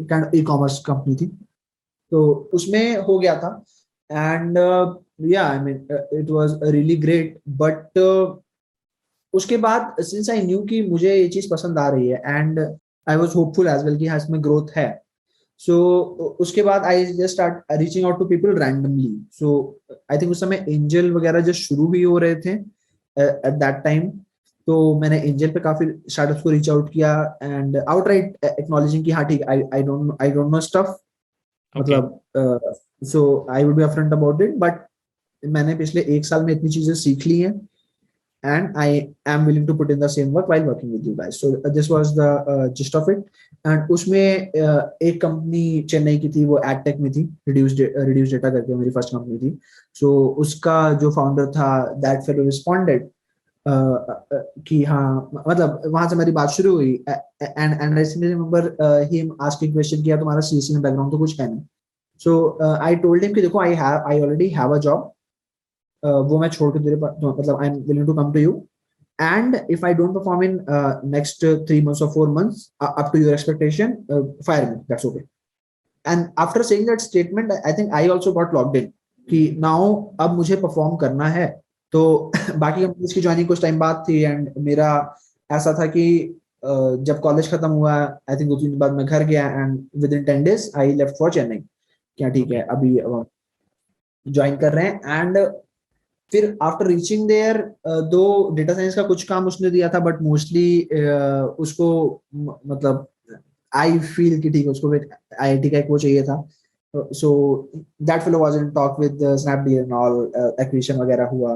काइंड ई कॉमर्स कंपनी थी, तो उसमें हो गया था. एंड या I mean it was really great, but उसके बाद सिंस आई न्यू कि मुझे ये चीज पसंद आ रही है, and I was hopeful as well कि हाँ इसमें ग्रोथ है. सो उसके बाद I just start reaching out to people randomly. So I think उस समय एंजल वगैरह जस्ट शुरू भी हो रहे थे एट दैट टाइम. तो मैंने एंजल पे काफी स्टार्टअप्स को रीच आउट किया, एंड आउटराइट एक्नॉलेजिंग कि हाँ ठीक, I don't know stuff, okay. मतलब so I would be upfront about it, but मैंने पिछले एक साल में इतनी चीजें सीख ली हैं, and I am willing to put in the same work while working with you guys. So this was the gist of it. And उसमें एक कंपनी चेन्नई की थी, वो एडटेक में थी, रिड्यूस डेटा करके मेरी फर्स्ट कंपनी थी. सो उसका जो फाउंडर था, दैट फेलो रिस्पॉन्डेड कि हाँ, मतलब वहां से मेरी बात शुरू हुई. And I still remember him asking question किया तुम्हारा सीएससी में बैकग्राउंड तो कुछ है नहीं. सो आई टोल्ड हिम कि देखो I already have a job, वो मैं छोड़ के तेरे पास, मतलब I am willing to come to you, and if I don't perform in next 3 months or 4 months up to your expectation, fire me, that's okay. And after saying that statement, I think I also got logged in कि now अब मुझे perform करना है. तो बाकी companies की joining कुछ time बाद थी, एंड मेरा ऐसा था कि जब कॉलेज खत्म हुआ, आई थिंक 2 दिन बाद मैं घर गया, and with in 10 days I left for Chennai. क्या ठीक है, ओके. अभी ज्वाइन कर रहे हैं. एंड फिर आफ्टर रीचिंग देयर, दो डेटा साइंस का कुछ काम उसने दिया था, बट मोस्टली उसको मतलब आई फील कि ठीक है, उसको आईआईटी का एक वो चाहिए था. So that fellow was in talk with Snapdeal and all, acquisition वगैरह हुआ.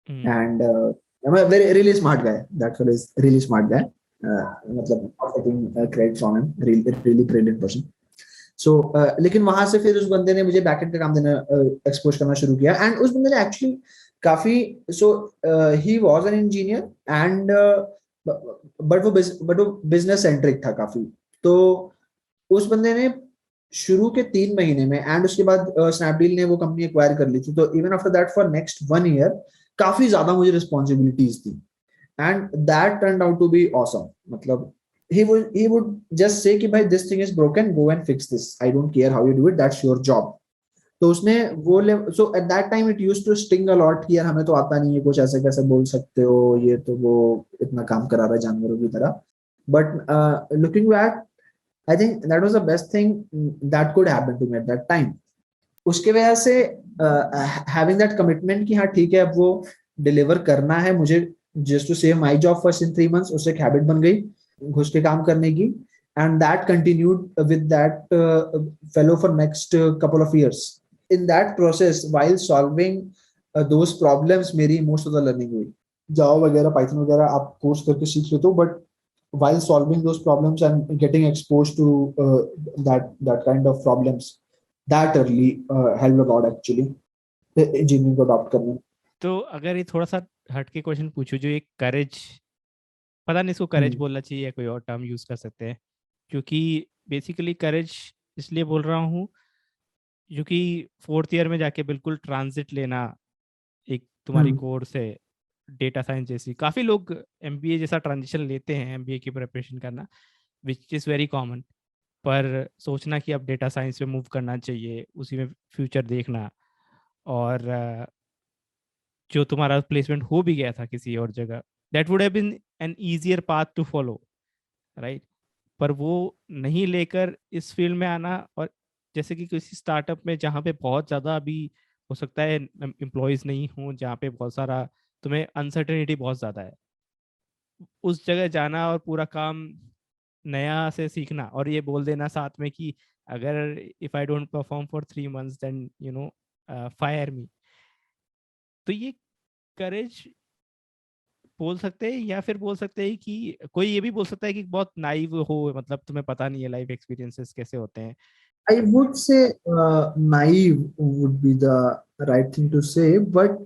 And very really smart guy, that fellow is really smart guy, मतलब getting credit from him, really brilliant person. So लेकिन वहां से फिर उस बंदे ने मुझे बैकएंड का काम देना, एक्सपोज करना शुरू किया. एंड उस बंदे ने एक्चुअली काफी, so he was an engineer, and but वो बिजनेस सेंट्रिक था काफी. तो उस बंदे ने शुरू के 3 महीने में, एंड उसके बाद स्नैपडील ने वो कंपनी एक्वायर कर ली थी, तो even after that for next 1 year काफी ज्यादा मुझे रिस्पॉन्सिबिलिटीज थी. And that turn out to be awesome. मतलब he would just say कि भाई this thing is broken, go and fix this, I don't care how you do it, that's your job. तो उसने वो so at that time it used to sting a lot कि यार हमें तो आता नहीं है कुछ, ऐसे कैसे बोल सकते हो, ये तो वो इतना काम करा रहा है जानवरों की तरह. But looking back, I think that was the best thing that could happen to me at that time. उसके वजह से हैविंग दैट कमिटमेंट कि हाँ ठीक है, अब वो डिलीवर करना है मुझे, just to save my job first in 3 months, उससे एक हैबिट बन गई घुस के काम करने की. And that continued with that fellow for next couple of years. In that process while solving those problems, मेरी मोस्ट ऑफ द लर्निंग हुई. जावा वगैरह, पाइथन वगैरह आप कोर्स करके सीख लेते हो, but while solving those problems and getting exposed to that kind of problems, that early helped a lot actually engineering को adopt करने में. तो अगर ये थोड़ा सा हटके क्वेश्चन पूछूं, जो एक करेज, पता नहीं इसको करेज बोलना चाहिए या कोई और टर्म यूज कर सकते हैं, क्योंकि बेसिकली करेज इसलिए बोल रहा हूँ क्योंकि फोर्थ ईयर में जाके बिल्कुल ट्रांजिट लेना, एक तुम्हारी कोर्स है डेटा साइंस जैसी, काफ़ी लोग एमबीए जैसा ट्रांजिशन लेते हैं एमबीए की प्रिपरेशन करना, विच इज़ वेरी कॉमन. पर सोचना कि अब डेटा साइंस में मूव करना चाहिए, उसी में फ्यूचर देखना, और जो तुम्हारा प्लेसमेंट हो भी गया था किसी और जगह, that would have been an easier path to follow, right? पर वो नहीं लेकर इस फील्ड में आना, और जैसे कि किसी स्टार्टअप में जहाँ पे बहुत ज़्यादा अभी हो सकता है एम्प्लॉयज़ नहीं हो, जहाँ पे बहुत सारा तुम्हें अनसर्टेनिटी बहुत ज़्यादा है, उस जगह जाना और पूरा काम नया से सीखना, और ये बोल देना साथ में कि अगर if I don't perform for 3 months then fire me. तो ये करेज बोल सकते हैं, या फिर बोल सकते हैं कि कोई ये भी बोल सकता है कि बहुत नाइव हो, मतलब तुम्हें पता नहीं है लाइफ एक्सपीरियंसेस कैसे होते हैं। I would say naive would be the right thing to say, but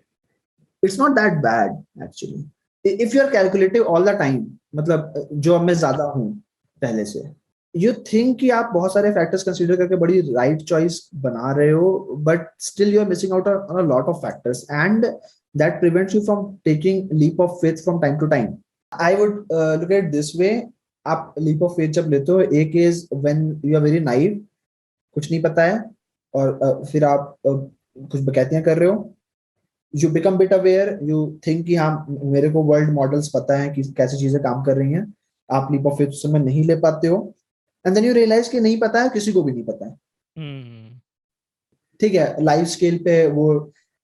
it's not that bad actually. If you are calculative all the time, मतलब जो मैं ज्यादा हूँ पहले से, you think कि आप बहुत सारे factors consider करके बड़ी right choice बना रहे हो, but still you are missing out on a lot of factors, and that prevents you from taking leap of faith from time to time. I would look at it this way. आप leap of faith जब लेते हो, एक is when you are very naive, कुछ नहीं पता है, और फिर आप कुछ बकैतियां कर रहे हो, you become bit aware, you think कि हाँ मेरे को वर्ल्ड मॉडल्स पता है कि कैसी चीजें काम कर रही हैं, आप लीप ऑफ फेथ उस समय नहीं ले पाते हो, एंड देन यू रियलाइज कि नहीं पता है, किसी को भी नहीं पता है। ठीक है, लाइफ स्केल पे वो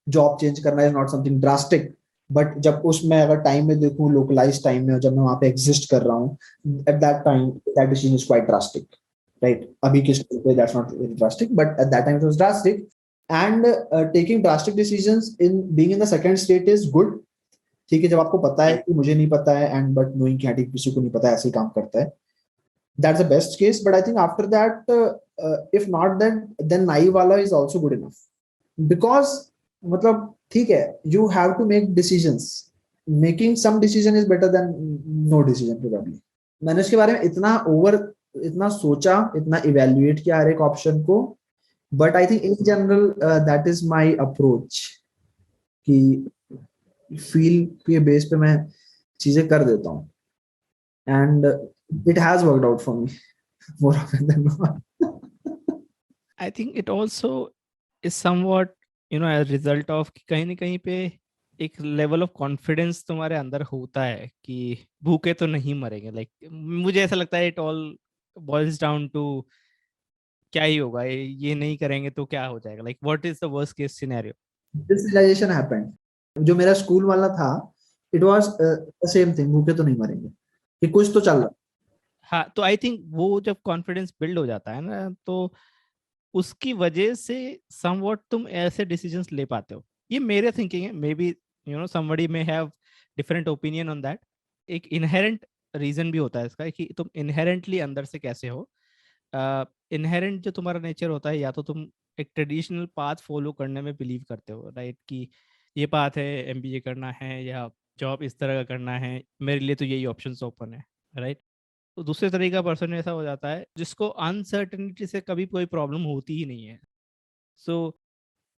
जॉब चेंज करना is not something drastic, but जब उसमें अगर टाइम में देखूं, लोकलाइज टाइम में, जब मैं वहां पे एग्जिस्ट कर रहा हूँ, eight that time that decision is quite drastic, right? अभी के स्टेज पे that's not very drastic, but at that time it was drastic, and taking drastic decisions in being in the second state is good. ठीक है, जब आपको पता है कि मुझे नहीं पता है, एंड बट नोइंग कि हाँ ठीक, किसी को नहीं पता है, ऐसे ही काम करता है, that's the best case. But I think after that, if not that, then naive wala is also good enough, because मतलब ठीक है, you have to make decisions. Making some decision is better than no decision probably. मैंने इसके बारे में इतना सोचा, इतना इवेल्युएट किया हर एक ऑप्शन को, but I think in general that is my approach, कि फील के बेस पे मैं चीजें कर देता हूँ, and it has worked out for me more often than not. I think it also is somewhat, as a result of कि कहीं ना कहीं पे एक लेवल ऑफ कॉन्फिडेंस तुम्हारे अंदर होता है कि भूखे तो नहीं मरेंगे। लाइक मुझे ऐसा लगता है it all boils down to क्या ही होगा, ये नहीं करेंगे तो क्या हो जाएगा, like what is the worst case scenario. This realization happened. जो मेरा स्कूल वाला था, it was the same thing, भूखे तो नहीं मरेंगे, कि कुछ तो चल रहा। हाँ, तो आई थिंक वो जब कॉन्फिडेंस बिल्ड हो जाता है ना, तो उसकी वजह से समवॉट तुम ऐसे डिसीजंस ले पाते हो। ये मेरे थिंकिंग है, may be somebody may have different opinion on that. एक इनहेरेंट रीजन भी होता है इसका कि तुम इनहेरेंटली अंदर से कैसे हो। इनहेरेंट जो तुम्हारा नेचर होता है, या तो तुम एक ट्रेडिशनल पाथ फॉलो करने में बिलीव करते हो, राइट, कि ये पाथ है, एमबीए करना है या जॉब इस तरह का करना है, मेरे लिए तो यही ऑप्शंस ओपन है, राइट। तो दूसरे तरह का पर्सन ऐसा हो जाता है जिसको अनसर्टेनिटी से कभी कोई प्रॉब्लम होती ही नहीं है। So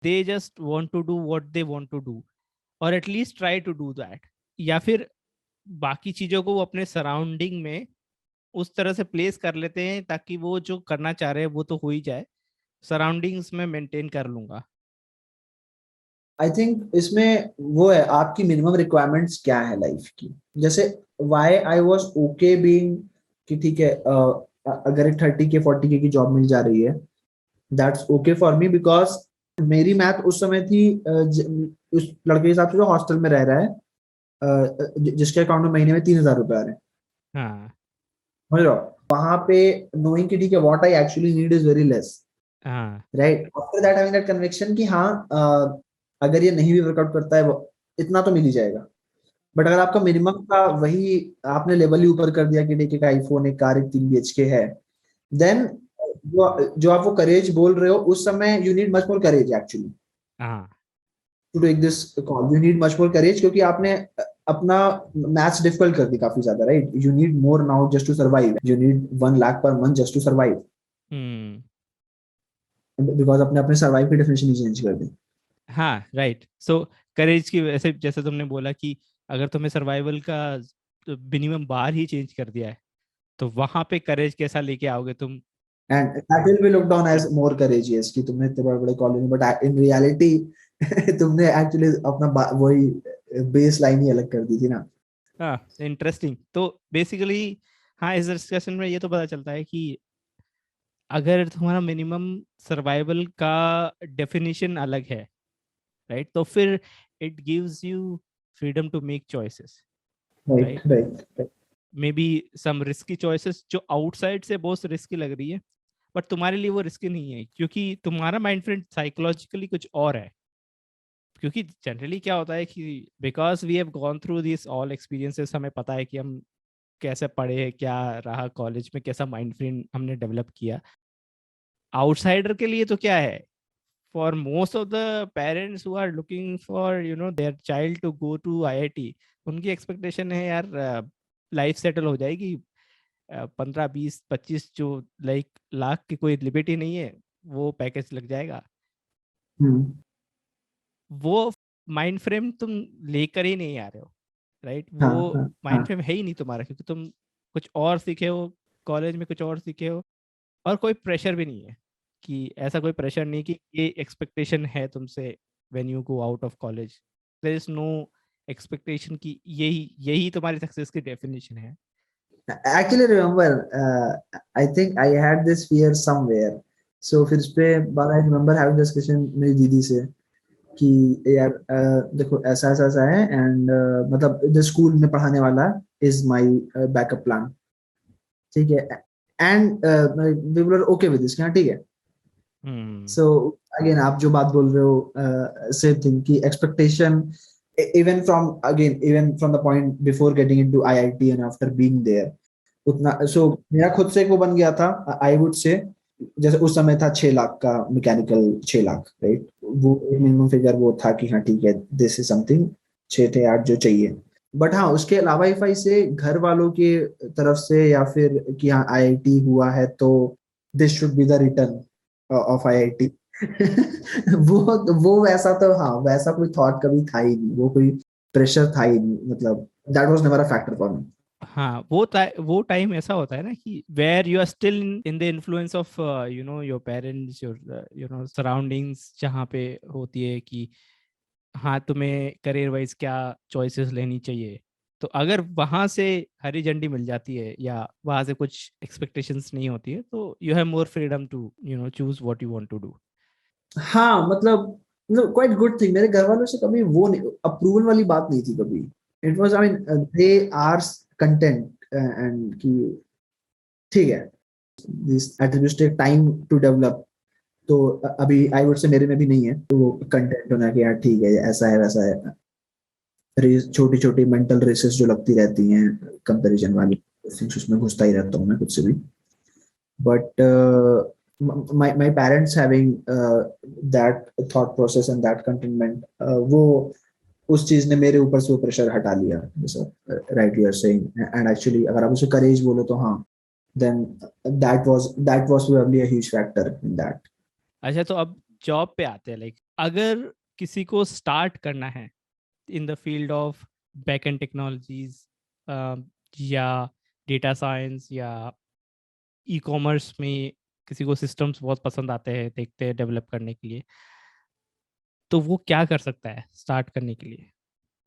they just want to do what they want to do, और at least try to do that, या फिर बाकी चीज़ों को वो अपने सराउंडिंग में उस तरह से प्लेस कर लेते हैं ताकि वो जो करना चाह रहे हैं वो तो हो ही जाए, सराउंडिंग्स में मेंटेन कर लूंगा। आई थिंक इसमें वो है, आपकी मिनिमम रिक्वायरमेंट्स क्या है लाइफ की। जैसे why I was okay being कि ठीक है, अगर एक 30K 40K की जॉब मिल जा रही है, that's okay for me, because मेरी मैथ उस समय थी, उस लड़के के हिसाब से जो हॉस्टल में रह रहा है, जिसके अकाउंट में महीने में 3,000 रुपए आ रहे हैं, हाँ समझ रहे हो? वहां पे नोइंग कि ठीक है, what I actually need is very less, हाँ right? After that having that conviction कि हाँ, अगर ये नहीं भी वर्कआउट करता है, इतना तो मिल ही जाएगा। बट अगर आपका मिनिमम का वही, आपने लेवल ही ऊपर कर दिया कि ठीक है, आईफोन, एक कार, एक 3 BHK है, देन जो आप वो करेज बोल रहे हो, उस समय you need much more courage actually हाँ to take this call. You need much more courage, क्योंकि आपने अपना मैथ्स डिफिकल्ट कर दी काफी ज्यादा, right? You need more now just to survive, you need 1 lakh per month just to survive, because अपने अपने सर्वाइव की डेफिनेशन ही चेंज कर दी। हाँ, राइट। सो करेज की वैसे जैसे तुमने बोला कि अगर तुम्हें सर्वाइवल का मिनिमम बार ही चेंज कर दिया है, तो वहां पे करेज कैसा लेके आओगे तुम। And that will be looked on as more courageous कि तुमने इतने बड़े बड़े कॉलेज, बट इन रियलिटी तुमने एक्चुअली अपना वही बेस लाइन ही अलग कर दी थी ना। हाँ, इंटरेस्टिंग। तो बेसिकली हाँ, इस डिस्कशन में ये तो पता चलता है कि अगर तुम्हारा मिनिमम सर्वाइवल का डेफिनेशन अलग है, राइट, तो फिर it gives you freedom to make choices, right right. Right. Maybe some risky choices जो आउटसाइड से बहुत रिस्की लग रही है, बट तुम्हारे लिए वो रिस्की नहीं है क्योंकि तुम्हारा माइंड फ्रेंड साइकोलॉजिकली कुछ और है। क्योंकि जनरली क्या होता है कि because we have gone through this all experiences, हमें पता है कि हम कैसे पढ़े, क्या रहा कॉलेज में, कैसा माइंड फ्रेम हमने डेवलप किया। आउटसाइडर के लिए तो क्या है, for most of the parents who are looking for their child to go to IIT, उनकी एक्सपेक्टेशन है यार लाइफ सेटल हो जाएगी, 15 20 25 जो लाइक लाख की कोई लिमिट ही नहीं है, वो पैकेज लग जाएगा। हम्म। वो माइंड फ्रेम तुम लेकर ही नहीं आ रहे हो, राइट? हाँ वो हाँ माइंड हाँ। फ्रेम है ही नहीं तुम्हारा, क्योंकि तुम कुछ और सीखे हो, कॉलेज में कुछ और सीखे हो, और कोई प्रेशर भी नहीं है कि ऐसा कोई प्रेशर नहीं कि ये एक्सपेक्टेशन है तुमसे when you go out of college. There is no expectation कि यही यही तुम्हारी सक्सेस की डेफिनेशन है। Actually remember, I think I had this fear somewhere. So फिर इस पे बाद I remember having discussion मेरी दीदी से कि यार देखो ऐसा ऐसा ऐसा है, एंड मतलब जो स्कूल में पढ़ाने वाला इज माय बैकअप प्लान, ठीक है, and we were okay with this, हाँ ठीक है। हम्म। सो अगेन आप जो बात बोल रहे हो, सेम थिंग की expectation, even from again even from the point before getting into IIT and after being there, उतना सो मेरा खुद से एक वो बन गया था, आई वुड से, जैसे उस समय था 6 लाख का मैकेनिकल, 6 लाख, राइट, वो मिनिमम फिगर वो था कि हाँ ठीक है, दिस इज समथिंग, 6 थे 8 जो चाहिए। बट हाँ उसके अलावा इफ आई से घर वालों की तरफ से या फिर कि हाँ आईआईटी हुआ है तो this should be the return of IIT. वो वैसा तो हाँ वैसा कोई थॉट कभी था ही नहीं, वो कोई प्रेशर था ही नहीं, मतलब that was never a factor for me. हाँ, वो टाइम ऐसा होता है ना कि where you are still in the influence of your parents, your surroundings, जहाँ पे होती है कि हाँ तुम्हें करियर वाइज क्या चॉइसेस लेनी चाहिए। तो अगर वहां से हरी झंडी मिल जाती है या वहां से कुछ एक्सपेक्टेशंस नहीं होती है, तो you have more freedom to choose what you want to do. हाँ मतलब क्वाइट गुड थिंग, मेरे घर वालों से कभी वो नहीं, अप्रूवल वाली बात नहीं थी कभी। It was I mean they are content and कि ठीक है, this attributes take time to develop. तो अभी आई वुड से मेरे में भी नहीं है, तो वो कंटेंट होना कि यार ठीक है ऐसा है वैसा है, रेस छोटी छोटी मेंटल रेसेस जो लगती रहती हैं कंपैरिजन वाली थिंग्स, उसमें घुसता ही रहता हूँ मैं खुद से भी। But my parents having that thought process and that contentment, वो उस चीज ने मेरे ऊपर से वो प्रेशर हटा लिया, जैसा right you are saying. And actually अगर आप उसे करेज बोलो तो हाँ, then that was probably a huge factor in that. अच्छा, तो अब जॉब पे आते हैं। लाइक अगर किसी को स्टार्ट करना है in the field of back and technologies, या डेटा साइंस, या ई कॉमर्स में किसी को सिस्टम्स बहुत पसंद आते हैं, देखते हैं डेवलप करने के लिए, तो वो क्या कर सकता है स्टार्ट करने के लिए?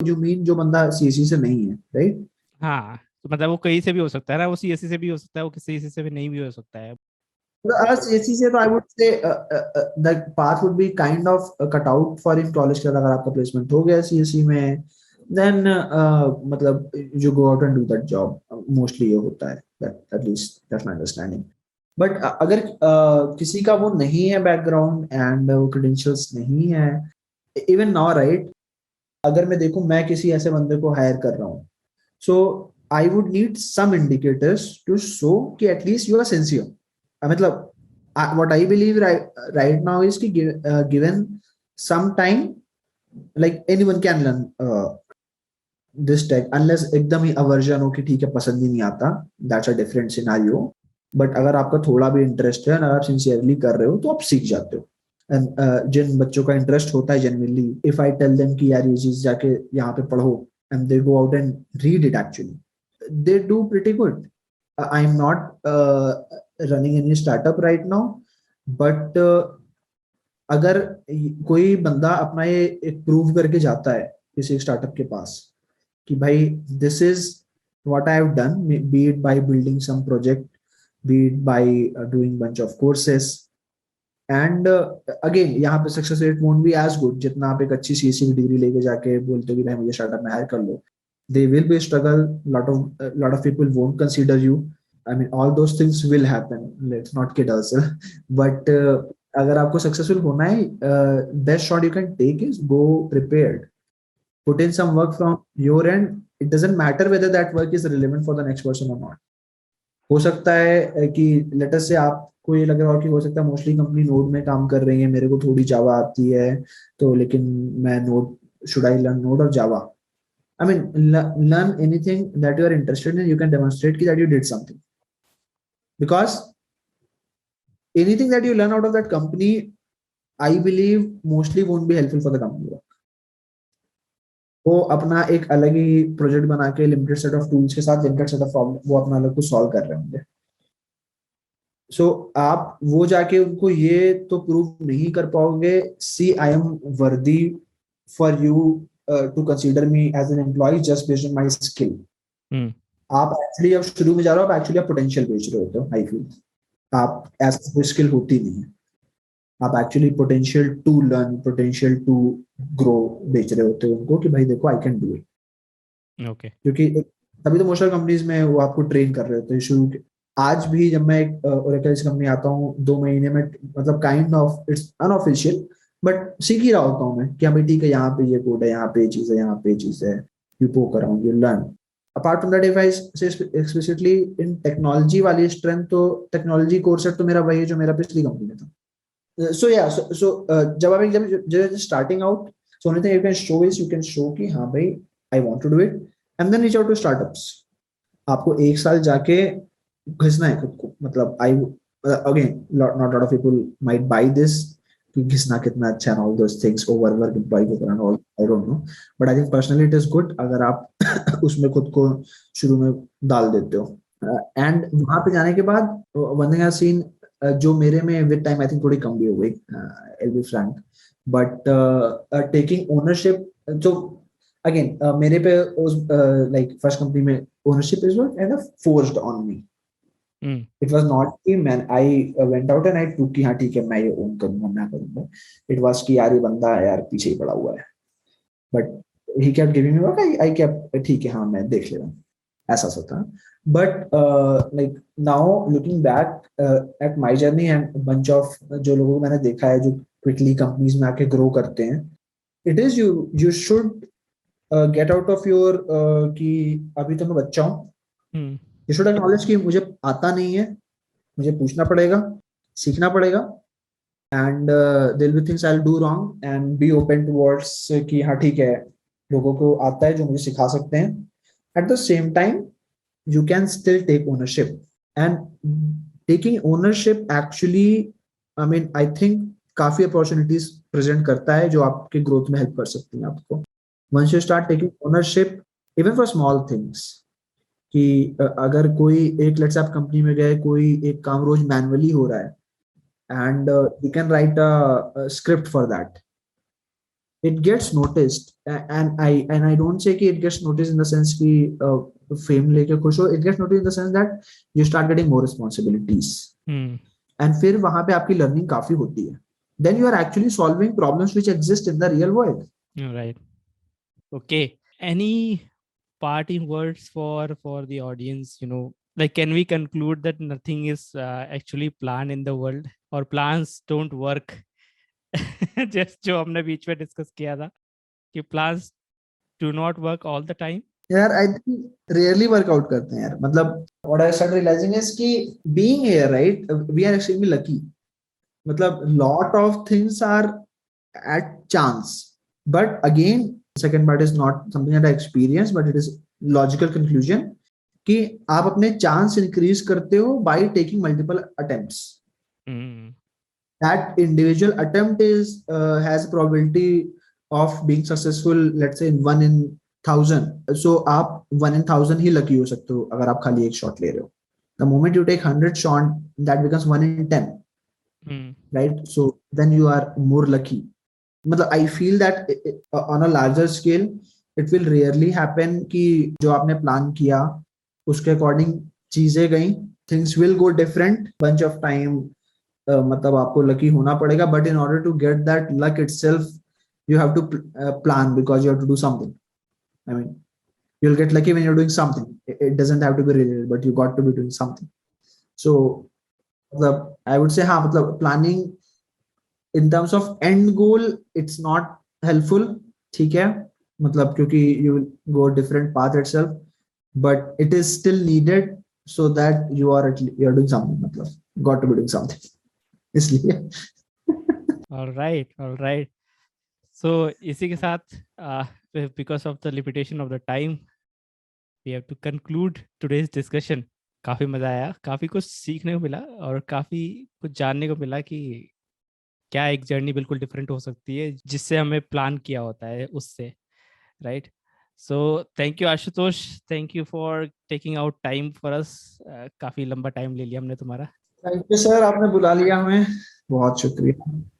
जो मीन जो बंदा सीएससी से नहीं है, राइट? हाँ, तो मतलब वो कहीं से भी हो सकता है ना, वो सीएससी से भी हो सकता है, वो किसी से भी नहीं भी हो सकता है। अगर सीएससी से तो आई वुड से the path would be kind of cut out for in college के, अगर आपका प्लेसमेंट हो गया सीएससी में, देन मतलब you go out and do that job, mostly ये होता है, at least that's my understanding. But अगर किसी का वो नहीं है बैकग्राउंड एंड वो क्रेडेंशियल्स नहीं है, इवन नाउ राइट, अगर मैं देखूं मैं किसी ऐसे बंदे को हायर कर रहा हूँ, so I would need some indicators to show कि एटलीस्ट यू आर सिंसियर। मतलब what I believe right now is कि given some time, like anyone can learn this tech unless एकदम ही aversion हो कि ठीक है पसंद ही नहीं आता, that's a different scenario. But अगर आपका थोड़ा भी इंटरेस्ट है, अगर आप सिंसियरली कर रहे हो तो आप सीख जाते हो। एंड जिन बच्चों का इंटरेस्ट होता है generally, if I tell them कि यार ये चीज जाके यहाँ पे पढ़ो, and they go out and read it, actually they do pretty good. I am not running any startup right now, but अगर कोई बंदा अपना ये एक प्रूव करके जाता है किसी स्टार्टअप के पास कि भाई this is what I have done, be it by building some project, be it by doing bunch of courses, and again यहाँ पे success rate won't be as good जितना आप एक अच्छी सीएससी की डिग्री लेके जाके बोलते हो कि भाई मुझे स्टार्टअप में हायर कर लो। They will be struggle, lot of people won't consider you, I mean all those things will happen, let's not kid ourselves, but अगर आपको सक्सेसफुल होना है, best shot you can take is go prepared, put in some work from your end. It doesn't matter whether that work is relevant for the next person or not. हो सकता है कि letter से आपको ये लग रहा हो कि हो सकता है मोस्टली कंपनी नोड में काम कर रही है, मेरे को थोड़ी जावा आती है, तो लेकिन मैं Node, should I learn Node और Java? I mean learn anything that you are interested in, you can demonstrate कि that you did something, because anything that you learn out of that company, I believe mostly won't be helpful for the company. वो अपना एक अलग ही project बना के limited set of tools के साथ limited set of problem वो अपना अलग को सॉल्व कर रहे होंगे। सो आप वो जाके उनको ये तो प्रूव नहीं कर पाओगे, see I am worthy for you to consider me as an employee just based on my skill. आप एक्चुअली अब शुरू में जा रहे हो, आप एक्चुअली पोटेंशियल बेच रहे होते हो। आई फील आप ऐसा कोई स्किल होती नहीं है, आप actually potential to learn, potential to grow बेच रहे होते हो उनको कि भाई देखो I can do it. Okay, क्योंकि तभी तो मोस्ट कंपनीज में वो आपको ट्रेन कर रहे होते हैं शुरू के। आज भी जब मैं एक ओरेकल कंपनी आता हूँ 2 महीने में, मतलब kind of its unofficial, but सीख ही रहा होता हूँ मैं कि हाँ भाई ठीक है, यहाँ पे ये कोड है, यहाँ पे ये चीज है, यहाँ पे ये चीज है, यू पोक around, you learn. Apart from that, if I से एक्सप्लिसिटली इन टेक्नोलॉजी वाली स्ट्रेंथ, तो टेक्नोलॉजी कोर सेट तो मेरा वही है जो मेरा पिछली कंपनी में था। सो या जब आप जब starting out, so only thing you can show is you can show कि हाँ भाई I want to do it, and then reach out to startups. आपको 1 साल जाके घिसना है खुद को, मतलब I again not lot of people might buy this कि घिसना कितना अच्छा है, all those things, overwork employee को करना, all I don't know, but I think personally it is good अगर आप उसमें खुद को शुरू में डाल देते हो। एंड वहां पे जाने के बाद वन थिंग आई सीन, जो मेरे में विद टाइम आई थिंक थोड़ी कम भी हो गई, I be frank, but taking ownership. तो अगेन मेरे पे उस लाइक फर्स्ट कंपनी में ownership is what kind of forced on me. It was not कि man I went out and I took कि हाँ ठीक है मैं ये ओन करूंगा, मैं करूंगा। इट वाज कि यार ये बंदा है यार पीछे ही पड़ा हुआ है, but he kept giving me work, I kept ठीक है हाँ मैं देख ले रहा हूँ, ऐसा सा था। But like now looking back at my journey and bunch of जो लोगों को मैंने देखा है जो क्विकली कंपनीज में आके ग्रो करते हैं, it is you should get out of your कि अभी तो मैं बच्चा हूँ, यू शुड एक्नॉलेज कि मुझे आता नहीं है, मुझे पूछना पड़ेगा, सीखना पड़ेगा, and there will be things I will do wrong, and be open towards कि हाँ ठीक है लोगों को आता है जो मुझे सिखा सकते हैं। At the same time you can still take ownership, and taking ownership actually, I mean I think काफी opportunities present करता है जो आपके growth में help कर सकती हैं आपको। once you start taking ownership even for small things, कि अगर कोई एक लेट्स आप कंपनी में गए, कोई एक काम रोज मैनुअली हो रहा है and you can write a script for that, it gets noticed, and I don't say कि it gets noticed in the sense कि फेम लेके खुश हो, it gets noticed in the sense that you start getting more responsibilities, and फिर वहां पे आपकी learning काफी होती है, then you are actually solving problems which exist in the real world. Right. Okay. Any parting words for the audience, you know, like can we conclude that nothing is actually planned in the world, or plans don't work? just जो हमने बीच में discuss किया था कि plans do not work all the time. यार I think rarely workout करते हैं यार, मतलब what I start realizing is कि being here right, we are extremely lucky, मतलब lot of things are at chance, but again second part is not something that I experience, but it is logical conclusion कि आप अपने chance increase करते हो by taking multiple attempts. that individual attempt is has a probability of being successful, let's say in 1 in 1000, so आप 1 in 1000 he lucky हो सकते हो अगर आप खाली एक shot ले रहे हो। the moment you take 100 shot, that becomes 1 in 10, right? So then you are more lucky, मतलब I feel that on a larger scale it will rarely happen कि जो आपने प्लान किया उसके अकॉर्डिंग चीजें गई, things will go different, bunch of time, मतलब आपको लकी होना पड़ेगा, but in order to get that luck itself you have to plan, because you have to do something. I mean you will get lucky when you are doing something, it doesn't have to be related, but you got to be doing something. So मतलब I would say हाँ, मतलब planning in terms of end goal it's not helpful, ठीक है, मतलब क्योंकि you will go different path itself, but it is still needed so that you are doing something, मतलब got to be doing something, इसलिए। All right. So इसी के साथ because of the limitation of the time we have to conclude today's discussion. काफ़ी मज़ा आया, काफ़ी कुछ सीखने को मिला और काफ़ी कुछ जानने को मिला कि क्या एक जर्नी बिल्कुल डिफरेंट हो सकती है जिससे हमें प्लान किया होता है उससे, right. So thank you Ashutosh, thank you for taking out time for us. काफ़ी लंबा टाइम ले लिया हमने तुम्हारा। थैंक यू सर, आपने बुला लिया हमें, बहुत शुक्रिया।